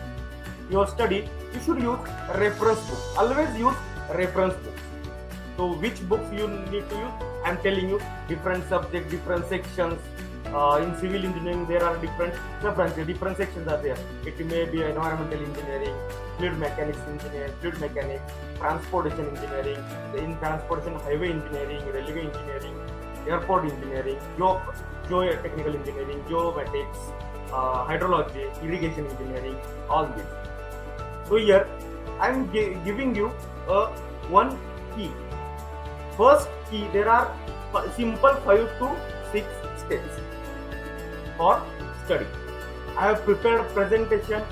Speaker 1: your study, you should use reference book. Always use reference books. So which books you need to use? I am telling you, different subject, different sections. In civil engineering there are different sub-branches, different sections are there. It may be environmental engineering, fluid mechanics engineering, fluid mechanics, transportation engineering, in transportation highway engineering, railway engineering, airport engineering, geotechnical engineering, geomatics, hydrology, irrigation engineering, all this. So here I am giving you one key. First key, there are simple 5 to 6 steps for study. I have prepared a presentation,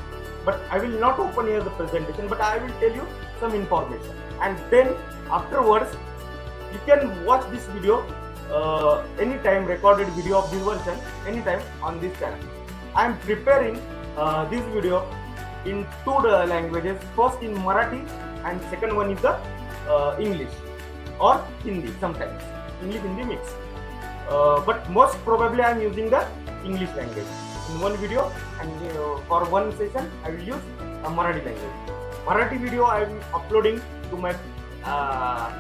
Speaker 1: but I will not open here the presentation, but I will tell you some information. And then afterwards, you can watch this video anytime, recorded video of this version, anytime on this channel. I am preparing this video in 2 languages. First in Marathi and second one is the English or Hindi sometimes. English Hindi mix. But most probably I am using the English language in one video, and for one session I will use a Marathi language. Marathi video I am uploading to my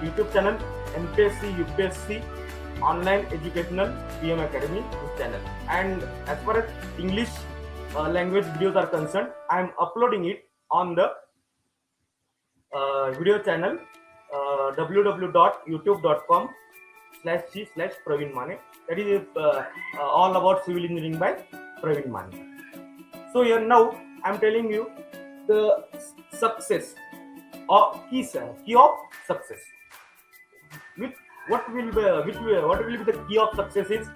Speaker 1: YouTube channel, MPSC UPSC Online Educational PM Academy, this channel. And as far as English language videos are concerned, I am uploading it on the video channel www.youtube.com/Praveen Mane. That is all about civil engineering by Praveen Mane. So here now I am telling you the success or key of success. What will be the key of success is?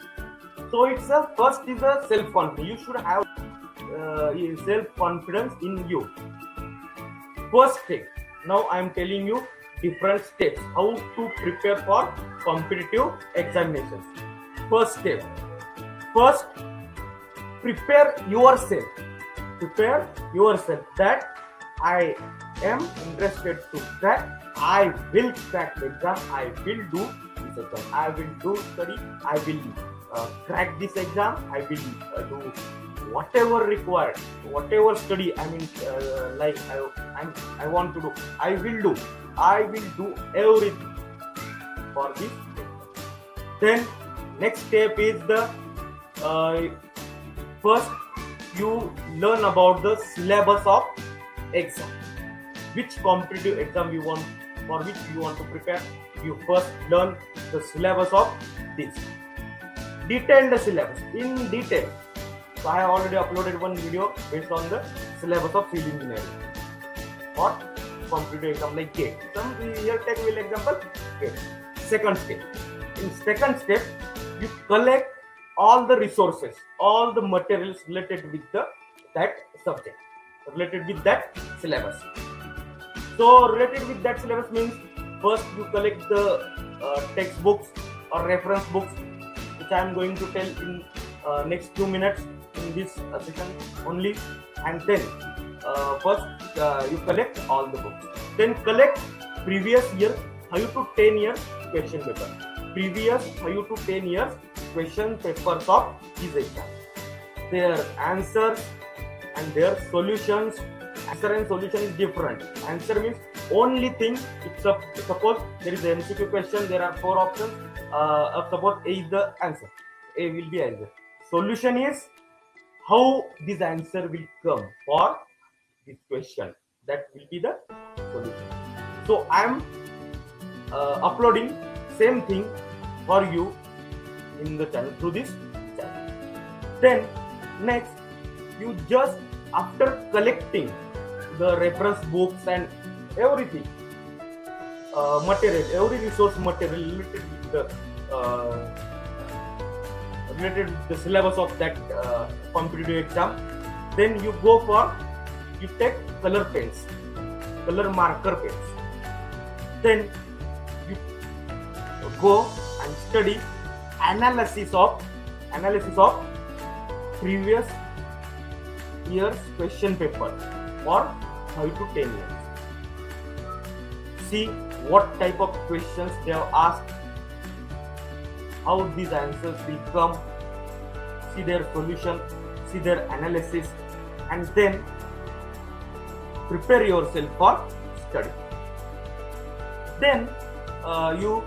Speaker 1: So it's first is a self-confidence. You should have self-confidence in you. First step. Now I am telling you different steps how to prepare for competitive examinations. First step. First, prepare yourself. Prepare yourself that I am interested to crack. I will crack the exam. I will do this exam. I will do study. I will crack this exam. I will do whatever required, whatever study. I mean, like I want to do. I will do everything for this exam. Then next step is the first you learn about the syllabus of exam. Which competitive exam you want, for which you want to prepare. You first learn the syllabus of this. Detail the syllabus in detail. So I have already uploaded one video based on the syllabus of civil engineering or competitive exam like GATE. Some here take will example GATE. Second step. In second step, you collect all the resources, all the materials related with that subject, related with that syllabus. So related with that syllabus means first you collect the textbooks or reference books
Speaker 2: which I am going to tell in next 2 minutes in this session only. And then first you collect all the books. Then collect previous year 5 to 10 years question paper. Previous 5 to 10 years question papers of this exam. Their answers and their solutions. Answer and solution is different. Answer means only thing. Suppose there is an MCQ question, there are 4 options. Suppose A is the answer. A will be answer. Solution is how this answer will come for this question. That will be the solution. So I am uploading same thing for you in the channel through this channel. Then next, you just after collecting the reference books and everything material, every resource material related with the syllabus of that competitive exam, then you take color pens, color marker pens. Then you go and study analysis of previous year's question paper for 5 to 10 years. See what type of questions they have asked, how these answers will come, see their solution, see their analysis, and then prepare yourself for study. Then you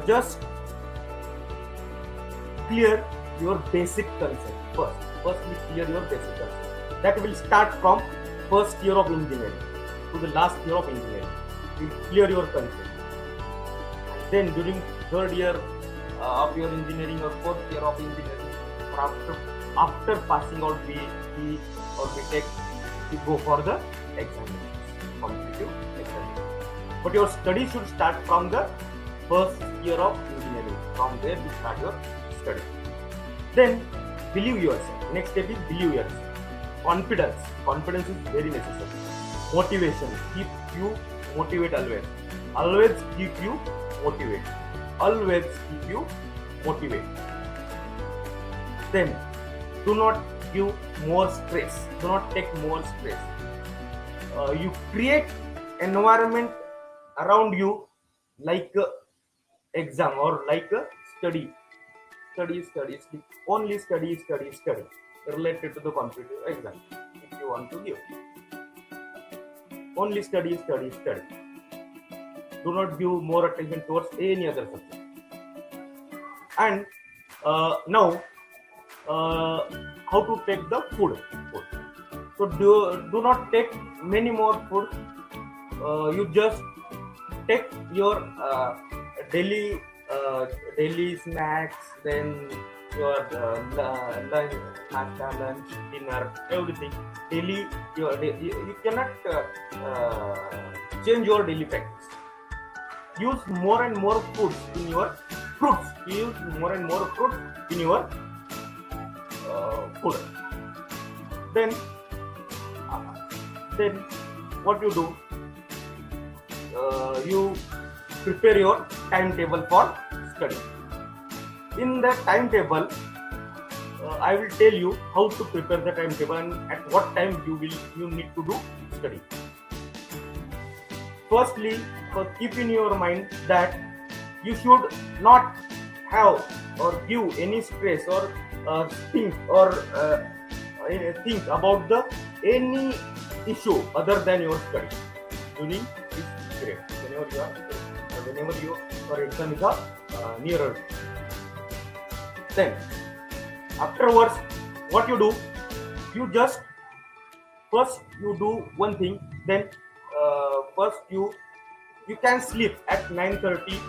Speaker 2: just clear your basic concept first. Firstly, clear your basic concept. That will start from first year of engineering to the last year of engineering. You clear your concept. Then during third year of your engineering or fourth year of engineering, after passing out BE or BTech, you go for the examinations, competitive examinations. But your study should start from the first year of engineering. From there you start your study. Then believe yourself. Next step is believe yourself. Confidence. Confidence is very necessary. Motivation. Keep you motivate always. Always keep you motivate. Always keep you motivate. Then do not give more stress. Do not take more stress. You create environment around you like exam or like study. Study. Only study related to the competitive exam. If you want to give, only study. Do not give more attention towards any other subject. And now, how to take the food? So do not take many more food. You just take your daily snacks, then your lunch, dinner, everything. Daily, you cannot change your daily practice. Use more and more foods in your fruits. Use more and more fruits in your food. Then what you do? You prepare your timetable for study. In the timetable, I will tell you how to prepare the timetable and at what time you need to do study. Firstly, keep in your mind that you should not have or give any stress or think about any issue other than your study during this period. Whenever your exam is nearer. Then afterwards, what you do? You just first you do one thing. Then first you can sleep at 9:30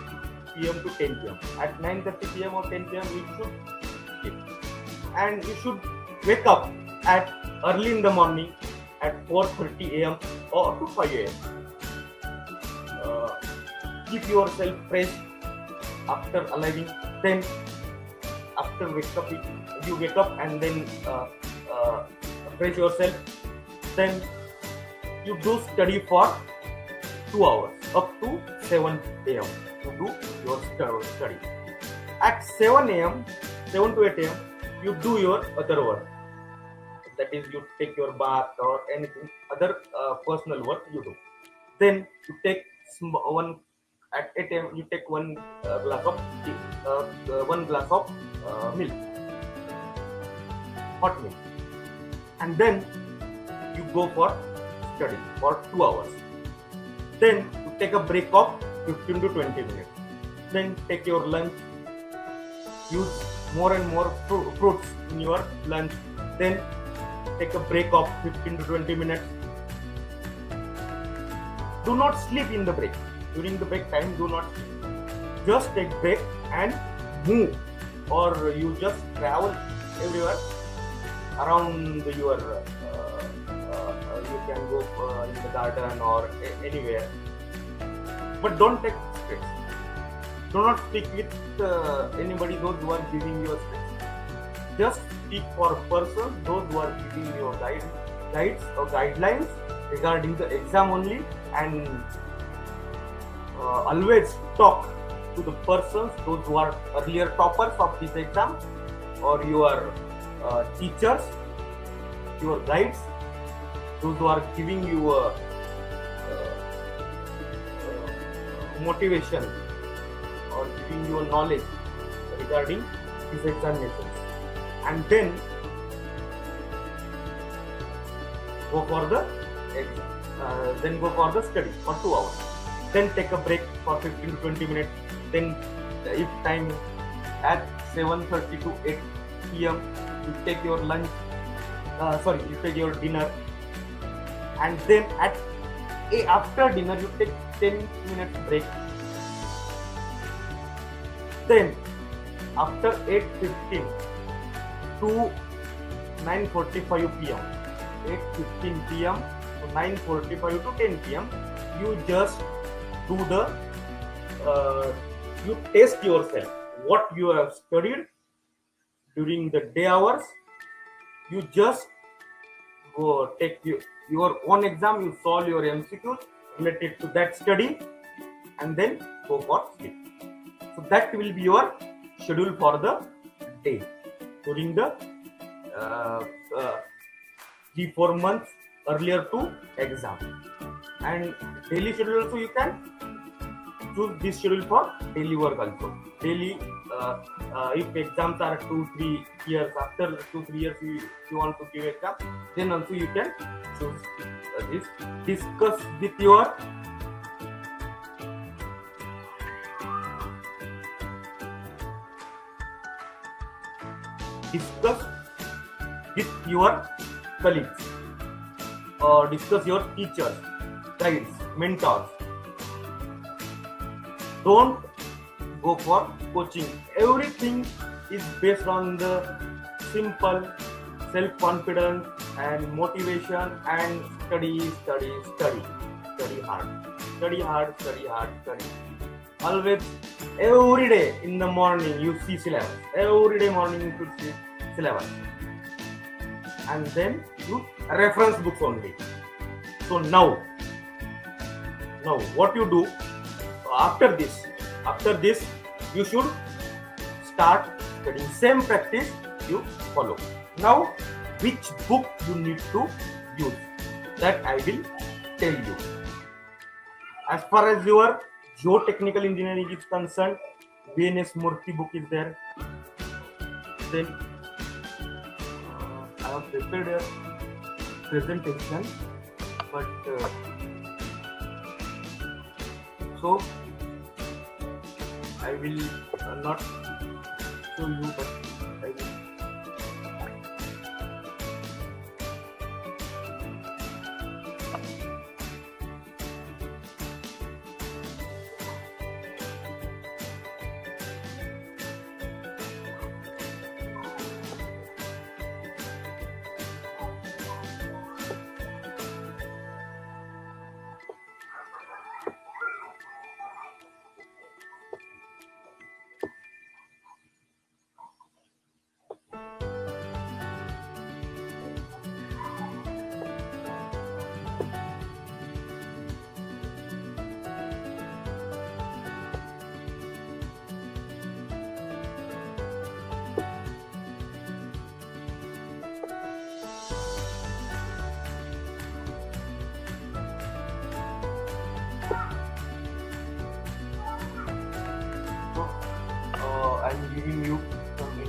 Speaker 2: p.m. to 10 p.m. At 9:30 p.m. or 10 p.m. you should sleep, and you should wake up at early in the morning at 4:30 a.m. or to 5 a.m. Keep yourself fresh after arriving. Then after you wake up and then fresh yourself. Then you do study for 2 hours up to 7 a.m. to do your study. at 7 a.m., 7 to 8 a.m., you do your other work. That is, you take your bath or anything other personal work you do. Then you take one at 8 a.m. You take glass of tea, 1 glass of milk, hot milk, and then you go for study for 2 hours. Then you take a break of 15 to 20 minutes. Then take your lunch. Use more and more fruits in your lunch. Then take a break of 15 to 20 minutes. Do not sleep in the break. During the break time, do not sleep. Just take break and move, or you just travel everywhere around your. You can go in the garden or anywhere, but don't take stress. Do not speak with anybody those who are giving you a stress. Just speak for person those who are giving you guides or guidelines regarding the exam only, and always talk to the persons those who are earlier toppers of this exam, or your teachers, your guides, those who are giving you motivation or giving you knowledge regarding these examinations. And then go for the exam. Then go for the study for 2 hours. Then take a break for 15 to 20 minutes. Then if time at 7:30 to 8 p.m. you take your lunch. You take your dinner. And then after dinner you take 10 minutes break. Then after 8:15 to 9:45 p.m. 8:15 p.m. to 9:45 to 10 p.m. you just do you test yourself what you have studied during the day hours. You just go take your own exam, you solve your MCQs related to that study, and then go for sleep. So that will be your schedule for the day during the 3-4 months earlier to exam. And daily schedule also you can choose this schedule for daily work also. Daily, if exams are 2-3 years, after 2-3 years you want to give exam, then also you can choose this. Discuss with your colleagues, or discuss your teachers, guides, mentors. Don't go for coaching. Everything is based on the simple self-confidence and motivation, and study hard. Always, every day in the morning you see syllabus. Every day morning you should see syllabus, and then you reference books only. So now what you do after this you should start studying. Same practice you follow. Now which book you need to use, that I will tell you. As far as your geotechnical engineering is concerned, VNS Murthy book is there. Then I have prepared a presentation, but so I will not show you, but I will.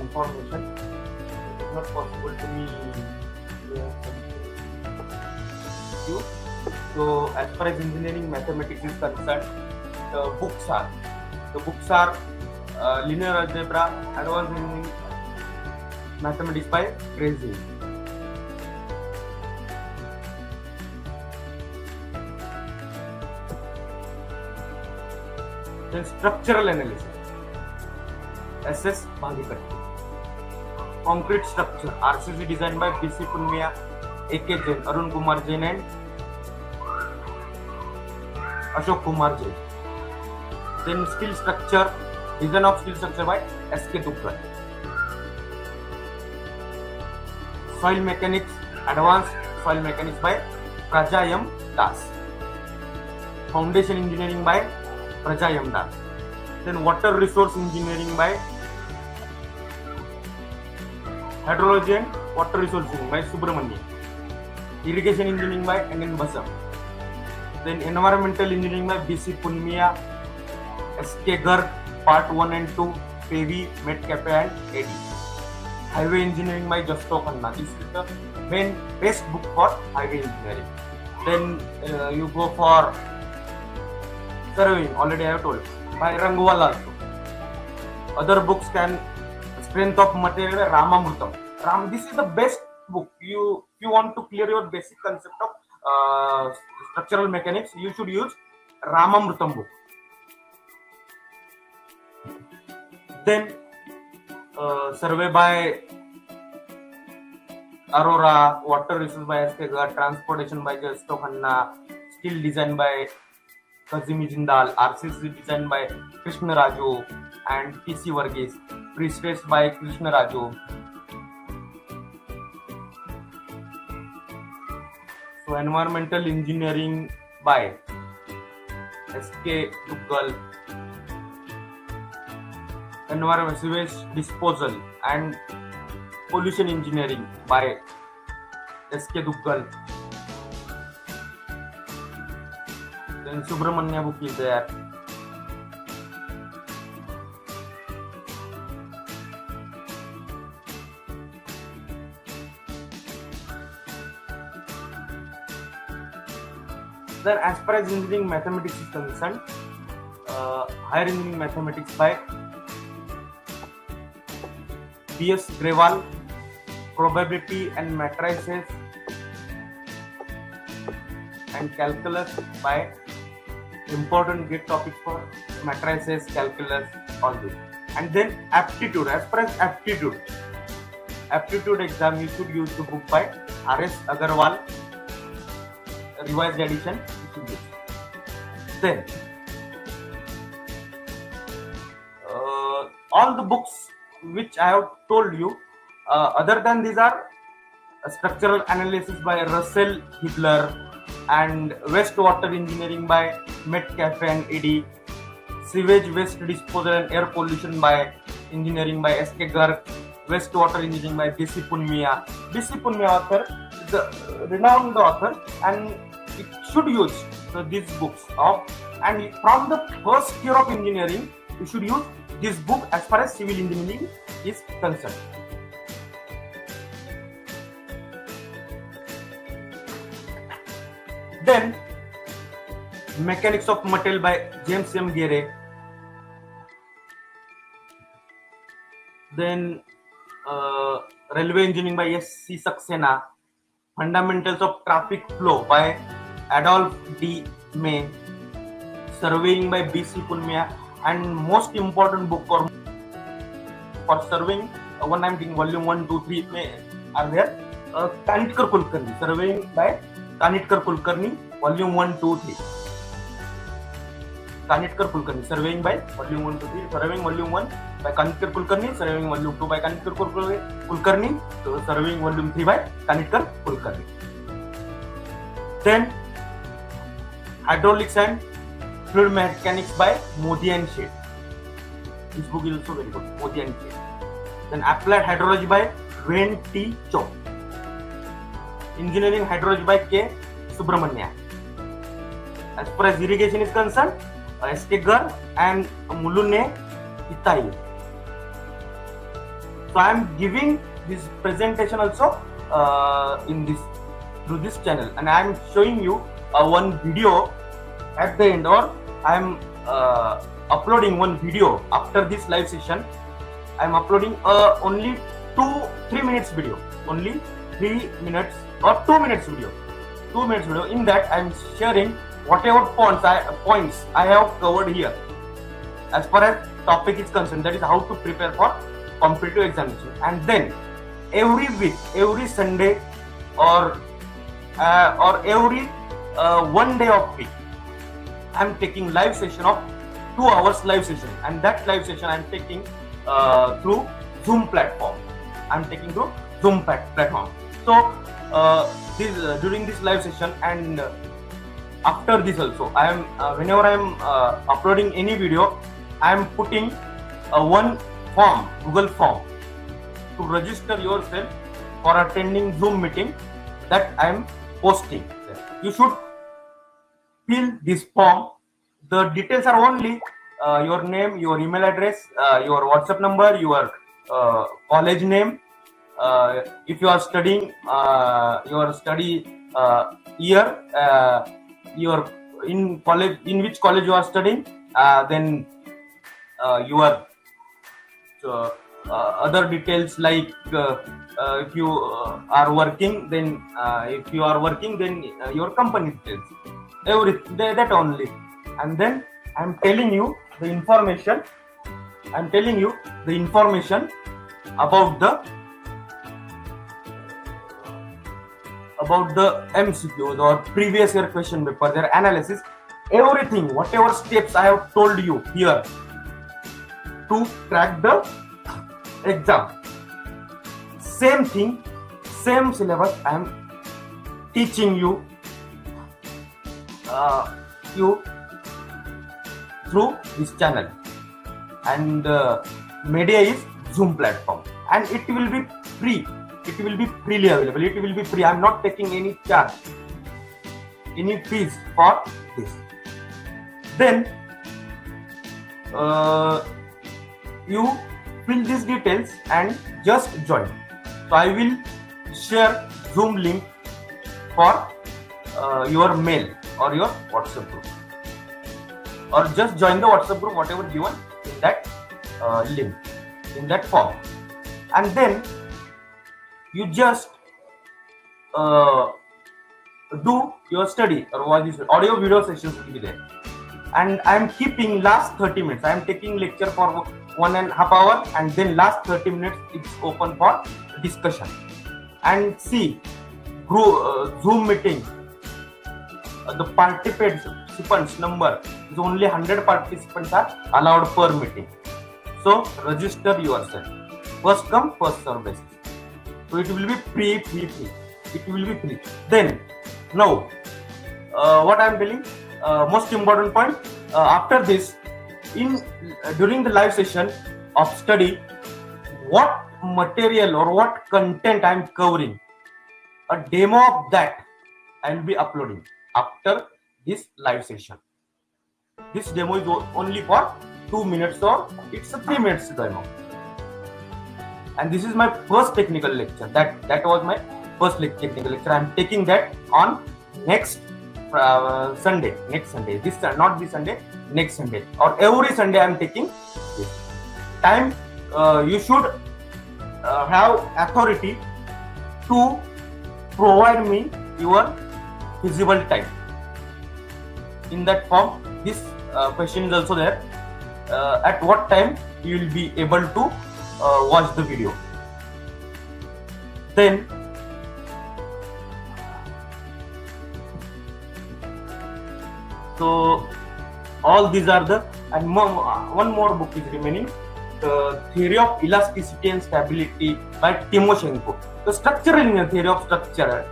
Speaker 2: information. It is not possible to me you. So as far as engineering mathematics is concerned, the books are linear algebra, advanced engineering mathematics by Crazy. Then structural analysis, SS Bhagikatti. Concrete structure, RCC designed by PC Punmiya, AK Jain, Arun Kumar Jain and Ashok Kumar Jain. Then steel structure, design of steel structure by SK Duggal. Soil mechanics, advanced soil mechanics by Prajayam Das. Foundation engineering by Prajayam Das. Then water resource engineering by hydrology and water resource engineering by Subramanian. Irrigation engineering by N.N. Basam. Then environmental engineering by B.C. Punmiya, S.K. Garg, part 1 and 2, PV, Metcalfe and AD. Highway engineering by Justo Khanna. This is the main best book for highway engineering. Then you go for surveying, already I have told, by Rangwal also. Other books can Strength of Material by Ramamrutam. This is the best book. If you want to clear your basic concept of structural mechanics, you should use Ramamrutam book. Then survey by Arora, water resources by S.K. Garg, transportation by Justo Khanna, steel design by Kazimi Jindal, RCC design by Krishna Raju and P.C. Varghese, pre-stress by Krishna Raju. So environmental engineering by S.K. Duggal, environment sewage disposal and pollution engineering by S.K. Duggal. Then Subramanya book is there. Then as far as engineering mathematics is concerned, higher engineering mathematics by B.S. Grewal, probability and matrices and calculus by important great topics for matrices, calculus, all this. And then aptitude. As far as aptitude exam, you should use the book by R.S. Agarwal, revised edition. You should use. Then all the books which I have told you, other than these are structural analysis by Russell Hibler and wastewater engineering by Metcalfe and AD, sewage waste disposal and air pollution by engineering by S.K. Garg, wastewater engineering by B.C. Punmiya. B.C. Punmiya author is a renowned author and it should use these books and from the first year of engineering you should use this book as far as civil engineering is concerned. Then Mechanics of Material by James M. Gere. Then Railway Engineering by S.C. Saxena. Fundamentals of Traffic Flow by Adolph D. May. Surveying by B.C. Punmiya. And most important book for surveying, one I'm thinking volume 1, 2, 3 are there. Kanitkar Kulkarni, surveying by Kanitkar Kulkarni, volume 1, 2, 3. Kanitkar Kulkarni, surveying by volume 1, 2, 3. Surveying volume 1 by Kanitkar Kulkarni, surveying volume 2 by Kanitkar Kulkarni, so surveying volume 3 by Kanitkar Kulkarni. Then Hydraulics and Fluid Mechanics by Modi and Sheth. This book is also very good, Modi and Sheth. Then Applied Hydrology by Wen T. Cho. Engineering Hydrology by K. Subramanya. As far as irrigation is concerned, S.K. Garg and Mulune Itai. So I am giving this presentation also in this through this channel, and I am showing you one video at the end, or I am uploading one video after this live session. I am uploading only 2-3 minutes video, only 3 minutes or 2 minutes video. 2 minutes video. In that I am sharing whatever points I have covered here as far as topic is concerned. That is how to prepare for competitive examination. And then every week, every Sunday, or every 1 day of week, I am taking live session of 2 hours live session, and that live session I am taking through Zoom platform. I am taking through Zoom platform. So during this live session and after this also, I am whenever I am uploading any video, I am putting one form, Google form, to register yourself for attending Zoom meeting that I am posting. You should fill this form. The details are only your name, your email address, your WhatsApp number, your college name, if you are studying your study year, your in college, in which college you are studying, then your other details like if you are working, then if you are working, then your company details, everything, that only. And then I am telling you the information. I am telling you the information about the MCQs or previous year question paper, their analysis, everything, whatever steps I have told you here to crack the exam. Same thing, same syllabus I am teaching you through this channel, and media is Zoom platform, and it will be free. It will be freely available. It will be free. I am not taking any charge, any fees for this. Then you fill these details and just join. So I will share Zoom link for your mail or your WhatsApp group, or just join the WhatsApp group, whatever given in that link, in that form. And then you just do your study, or watch this audio video sessions will be there. And I am keeping last 30 minutes. I am taking lecture for 1.5 hours, and then last 30 minutes it's open for discussion. And see, Zoom meeting, the participants number is only 100 participants are allowed per meeting. So register yourself. First come, first serve basis. So it will be free. It will be free. Then now, what I am telling, most important point, after this, during the live session of study, what material or what content I am covering, a demo of that I will be uploading after this live session. This demo is only for 2 minutes, or it's a 3 minutes demo. And this is my first technical lecture. That was my first technical lecture. I am taking that on next Sunday. Next Sunday. Not this Sunday. Next Sunday. Or every Sunday I am taking this. Time you should have authority to provide me your feasible time. In that form, this question is also there. At what time you will be able to watch the video. Then so all these are the, and one more book is remaining, the Theory of Elasticity and Stability by Timoshenko. The structural theory of structure,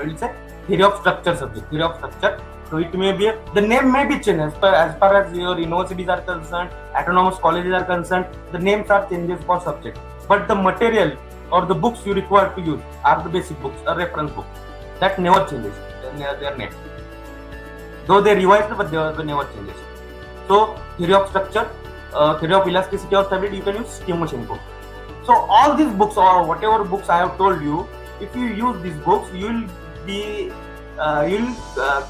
Speaker 2: it's a theory of structure subject, theory of structure. So it may be, the name may be changed as far as your universities are concerned, autonomous colleges are concerned, the names are changes for subject. But the material or the books you require to use are the basic books, a reference book. That never changes, their name. Though they revised, but they never changes. So theory of structure, theory of elasticity or stability, you can use Timoshenko. So all these books or whatever books I have told you, if you use these books, you'll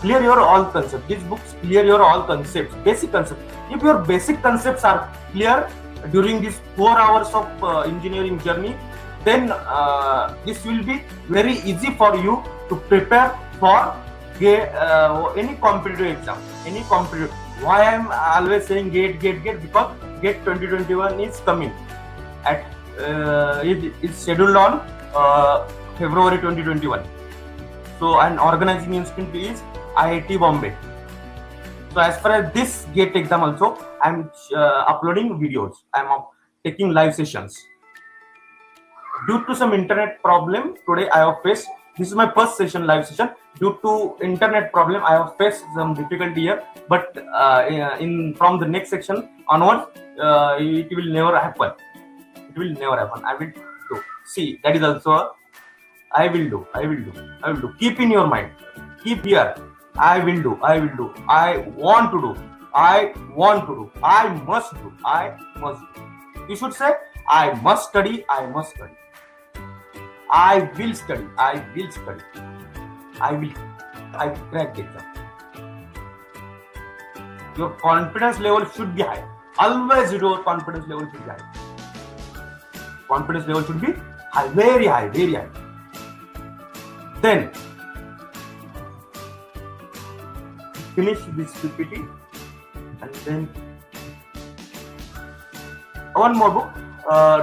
Speaker 2: clear your all concepts. These books clear your all concepts, basic concepts. If your basic concepts are clear during these 4 hours of engineering journey, then this will be very easy for you to prepare for any competitive exam. Any competitive. Why I'm always saying GATE? Because GATE 2021 is coming. It's scheduled on February 2021. So an organizing institute is IIT Bombay. So as far as this GATE exam also, I'm uploading videos. I'm taking live sessions. Due to some internet problem, today I have faced. This is my first session, live session. Due to internet problem, I have faced some difficulty here. But from the next section onwards, it will never happen. It will never happen. I will do. See, that is also I will do. Keep in your mind. Keep here. I will do. I want to do. I must do. I must do. You should say, I must study. I will study. I crack the exam. Your confidence level should be high. Always your confidence level should be high. Confidence level should be high, very high. Then finish this PPT and then one more book,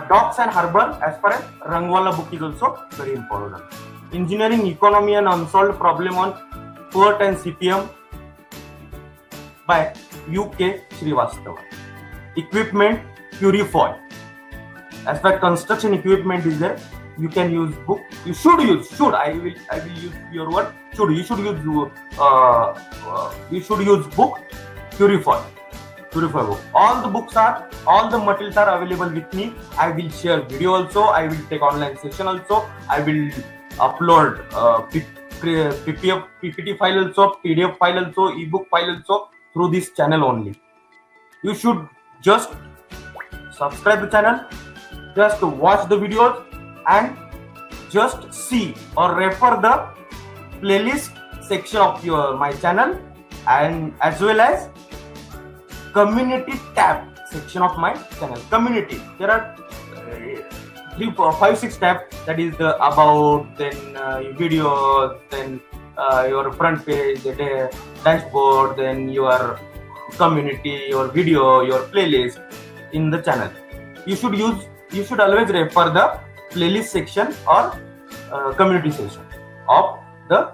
Speaker 2: Docks and Harbour, as far as Rangwala book is also very important. Engineering Economy and Unsolved Problem on Port and CPM by UK Srivastava. Equipment Purifoil. As far as construction equipment is there, you can use book. You should use. I will use your word. You should use book Purifoil book. All the materials are available with me. I will share video also. I will take online session also. I will upload PPT file also, PDF file also, ebook file also through this channel only. You should just subscribe the channel, just watch the videos and just see or refer the playlist section of my channel, and as well as community tab section of my channel. Community, there are 3, 4, 5, 6 tabs. That is the about, then videos, then your front page, the dashboard, then your community, your video, your playlist in the channel. You should always refer the playlist section or community section of the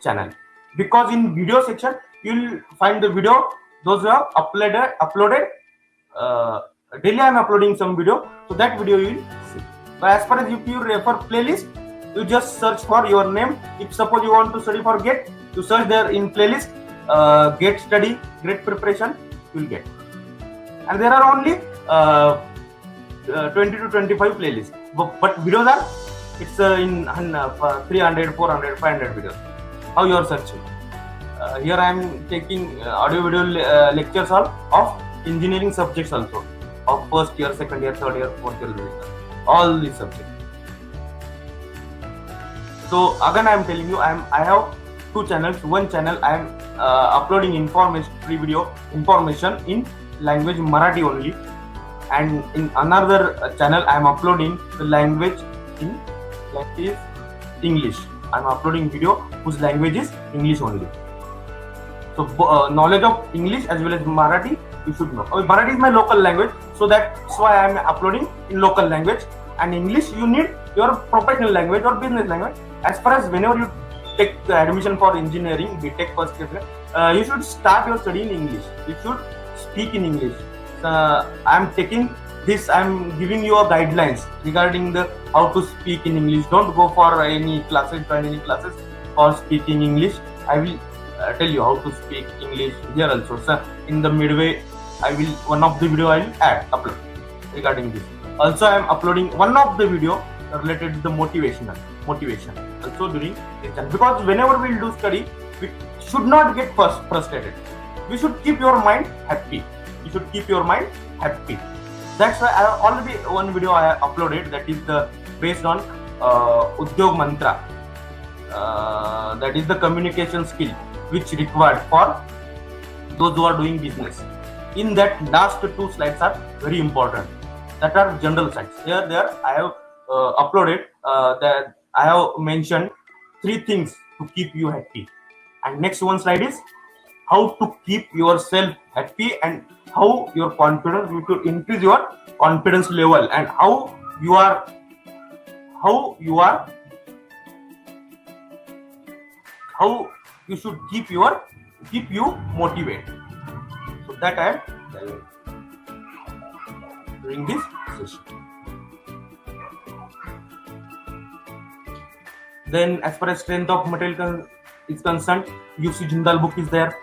Speaker 2: channel, because in video section you'll find the video those who have uploaded daily. I'm uploading some video, so that video you will see. But as far as if you refer playlist, you just search for your name. If suppose you want to study for GATE, you search there in playlist GATE study, GATE preparation, you will get. And there are only 20 to 25 playlists, but videos are in 300, 400, 500 videos. How you are searching? Here I am taking audio video lectures of engineering subjects also, of first year, second year, third year, fourth year, all these subjects. So again I am telling you, I have 2 channels. One channel I am uploading free video information in language Marathi only, and in another channel I am uploading the language in English. I am uploading video whose language is English only. So knowledge of English as well as Marathi you should know. Marathi is my local language, so that's why I am uploading in local language. And English you need your professional language or business language. As far as whenever you take the admission for engineering, BTech first year, you should start your study in English. You should speak in English. I am taking this. I am giving you a guidelines regarding the how to speak in English. Don't go for any classes, join any classes for speaking English. I will tell you how to speak English here also. So in the midway, one of the video I will upload regarding this. Also, I am uploading one of the video related to the motivation also during this channel, because whenever we will do study, we should not get frustrated. We should keep your mind happy. You should keep your mind happy. That's why I already one video I uploaded that is the based on Udyog Mantra. That is the communication skill which required for those who are doing business. In that, last two slides are very important. That are general slides. There I have uploaded that I have mentioned 3 things to keep you happy. And next one slide is how to keep yourself happy and how your confidence, you should increase your confidence level, and how you should keep you motivated. So that I am doing this session. Then as far as strength of material is concerned, UC Jindal book is there.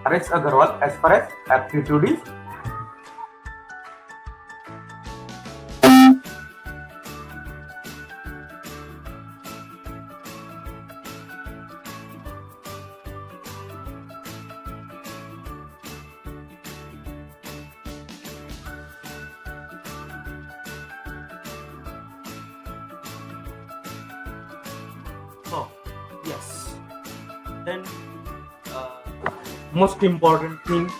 Speaker 2: RS Agarwal, as far as aptitude is so yes. Then most important thing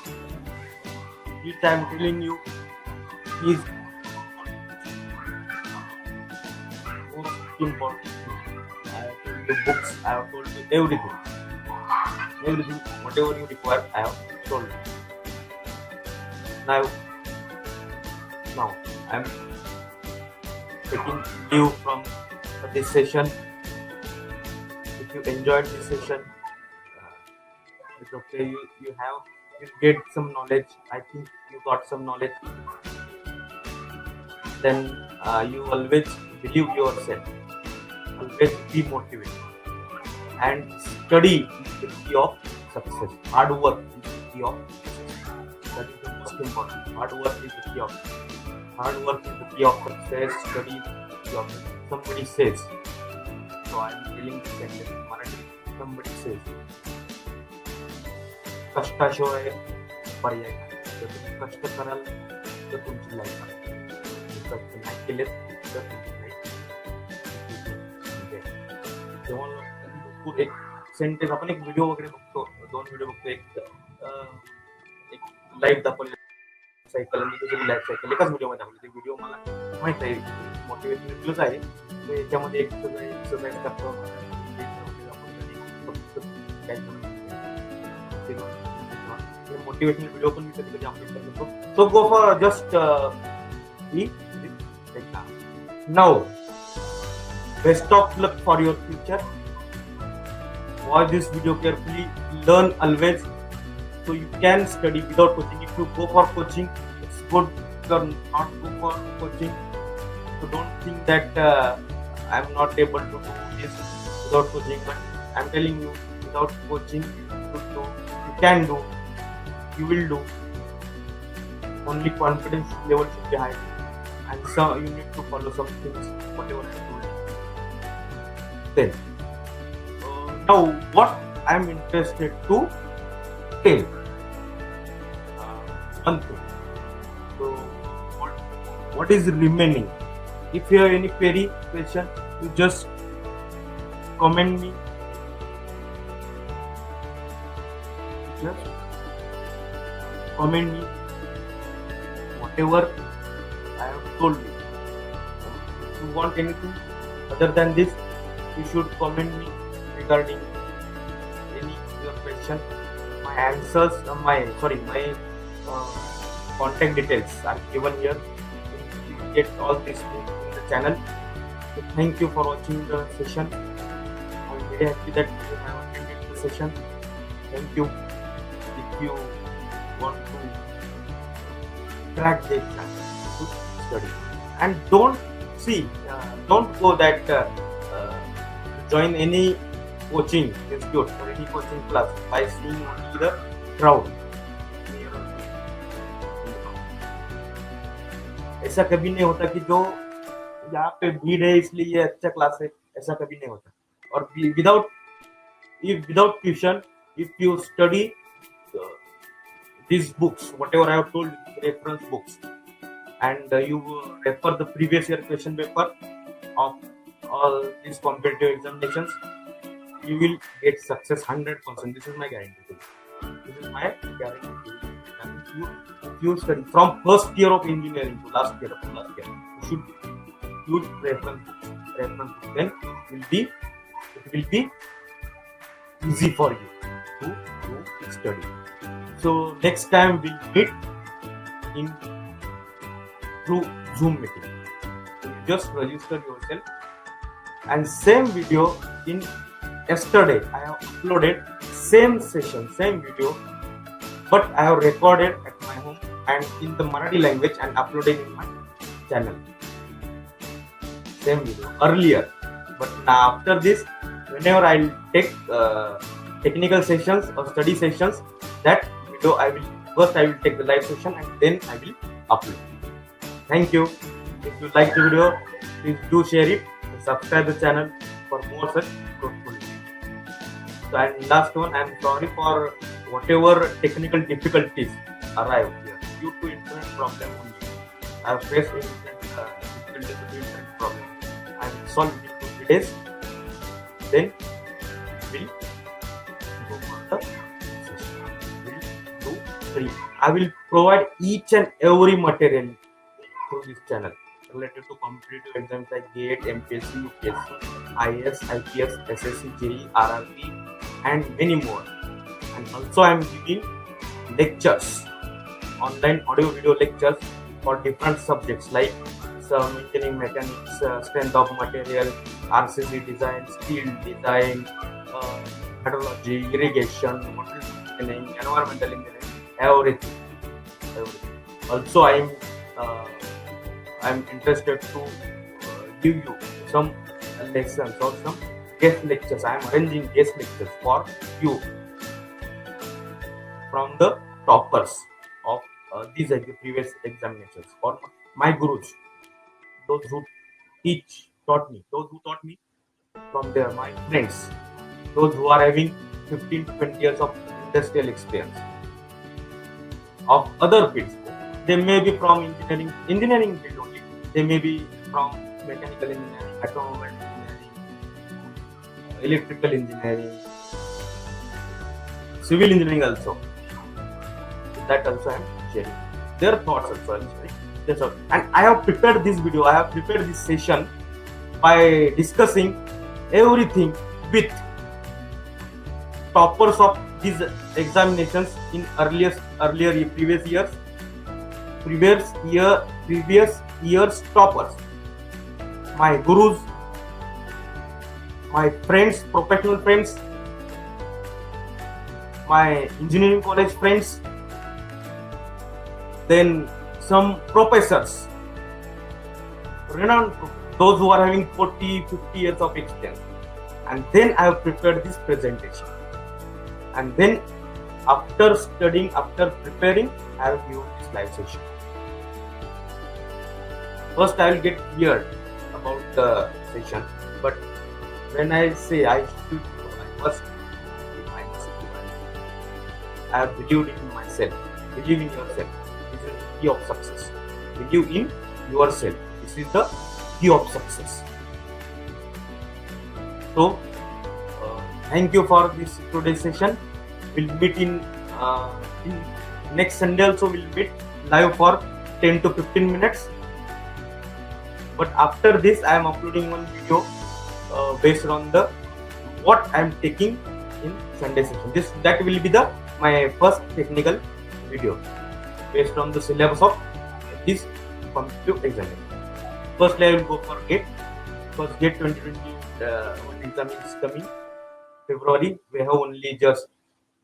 Speaker 2: which I am telling you is most important thing. I have told you books, I have told you everything, whatever you require, I have told you. Now I am taking leave from this session. If you enjoyed this session, it's okay. You get some knowledge. I think you got some knowledge. Then you always believe yourself. Always be motivated. And study is the key of success. Hard work is the key of success. That is the most important. Hard work is the key of success. Study is the key of success. Somebody says. So I am telling this sentence in Marathi. Somebody says. कष्टाशिवाय पर्याय नाही. जर तुम्ही कष्ट कराल तर तुमची life कष्ट नाही केले तर तुमची लाईफ. जेव्हा भरपूर एक सेंटेन्स आपण एक व्हिडिओ वगैरे बघतो, 2 व्हिडिओ बघतो, एक लाईफ दाखवली सायकल आणि दुसरी लाईफ सायकल एकाच व्हिडिओमध्ये दाखवली. ते व्हिडिओ मला माहित आहे मोटिवेशनल व्हिडिओच आहे. त्याच्यामध्ये एक एक्सरसाइज करतो मोटिवेशनल व्हिडिओ पण मी कधी कधी अपलोड करतो. So go for just now best of luck for your future. Watch this video carefully, learn always, so you can study without coaching. If you go for coaching, it's good. If you not go for coaching, so don't think that I'm not able to do this without coaching. But I'm telling you, without coaching, you can do, you will do. Only confidence level should be high, and so you need to follow some things, whatever I told. Then. Now, what I am interested to tell, one thing. So, what is remaining? If you have any query, question, you just comment me. Just comment me whatever I have told you. If you want anything other than this, you should comment me regarding any your question. My answers, my contact details are given here. You get all this in the channel. So thank you for watching the session. I'm very happy that you have attended the session. Thank you. If you want to crack the exam, study, and don't go that join any coaching institute or any coaching class by seeing only the crowd. ऐसा कभी नहीं होता कि जो यहाँ पे भीड़ है इसलिए ये अच्छा क्लास है, ऐसा कभी नहीं होता. और without tuition, if you study these books, whatever I have told you, reference books, and you refer the previous year question paper of all these competitive examinations, you will get success 100%. This is my guarantee to you. This is my guarantee to you. And you study from first year of engineering to last year, you should use reference books. Then it will be easy for you to study. So next time we'll meet in through Zoom meeting. So you just register yourself, and same video in yesterday I have uploaded same session, same video, but I have recorded at my home and in the Marathi language and uploaded in my channel. Same video earlier, but now after this, whenever I'll take technical sessions or study sessions, that video I will take the live session and then I will upload. Thank you. If you like the video, please do share it and subscribe the channel for more such fruitful videos. So, and last one, I'm sorry for whatever technical difficulties arrive here due to internet problem only. I've faced difficulties due to internet problem. I'll solve it in 2 days. Then we'll go for the session. We'll do 3. I will provide each and every material through this channel related to competitive exams like GATE, MPSC, UPSC, IS, IPS, SSC, JEE, RRB, and many more. And also I am giving lectures, online audio video lectures for different subjects like maintaining mechanics, strength of material, RCC design, steel design, hydrology, irrigation, material engineering, environmental engineering, everything. Also, I am interested to give you some lessons or some guest lectures. I am arranging guest lectures for you from the toppers of these previous examinations, or my gurus, those who taught me from there, my friends, those who are having 15 to 20 years of industrial experience of other fields. They may be from engineering field only. They may be from mechanical engineering, automobile engineering, electrical engineering, civil engineering also. That also I am sharing. Their thoughts also I am sharing. That's all. And I have prepared this video, I have prepared this session by discussing everything with toppers of these examinations in previous years toppers, my gurus, my friends, professional friends, my engineering college friends, then some professors, renowned, those who are having 40-50 years of experience. And then I have prepared this presentation. And then after studying, after preparing, I have given this live session. First I will get cleared about the session, but when I say I must I have believed in myself. Believe in yourself. This is the key of success. Believe in yourself. This is the key of success. So, thank you for this today's session. We'll meet in next Sunday also. We'll meet live for 10 to 15 minutes. But after this, I am uploading one video based on the what I am taking in Sunday session. That will be my first technical video based on the syllabus of this competitive exam. Firstly, I will go for GATE. First GATE 2021 exam is coming February. We have only just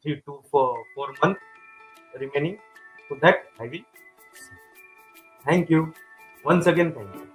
Speaker 2: 3 to 4 months remaining. So that I will see. Thank you. Once again, thank you.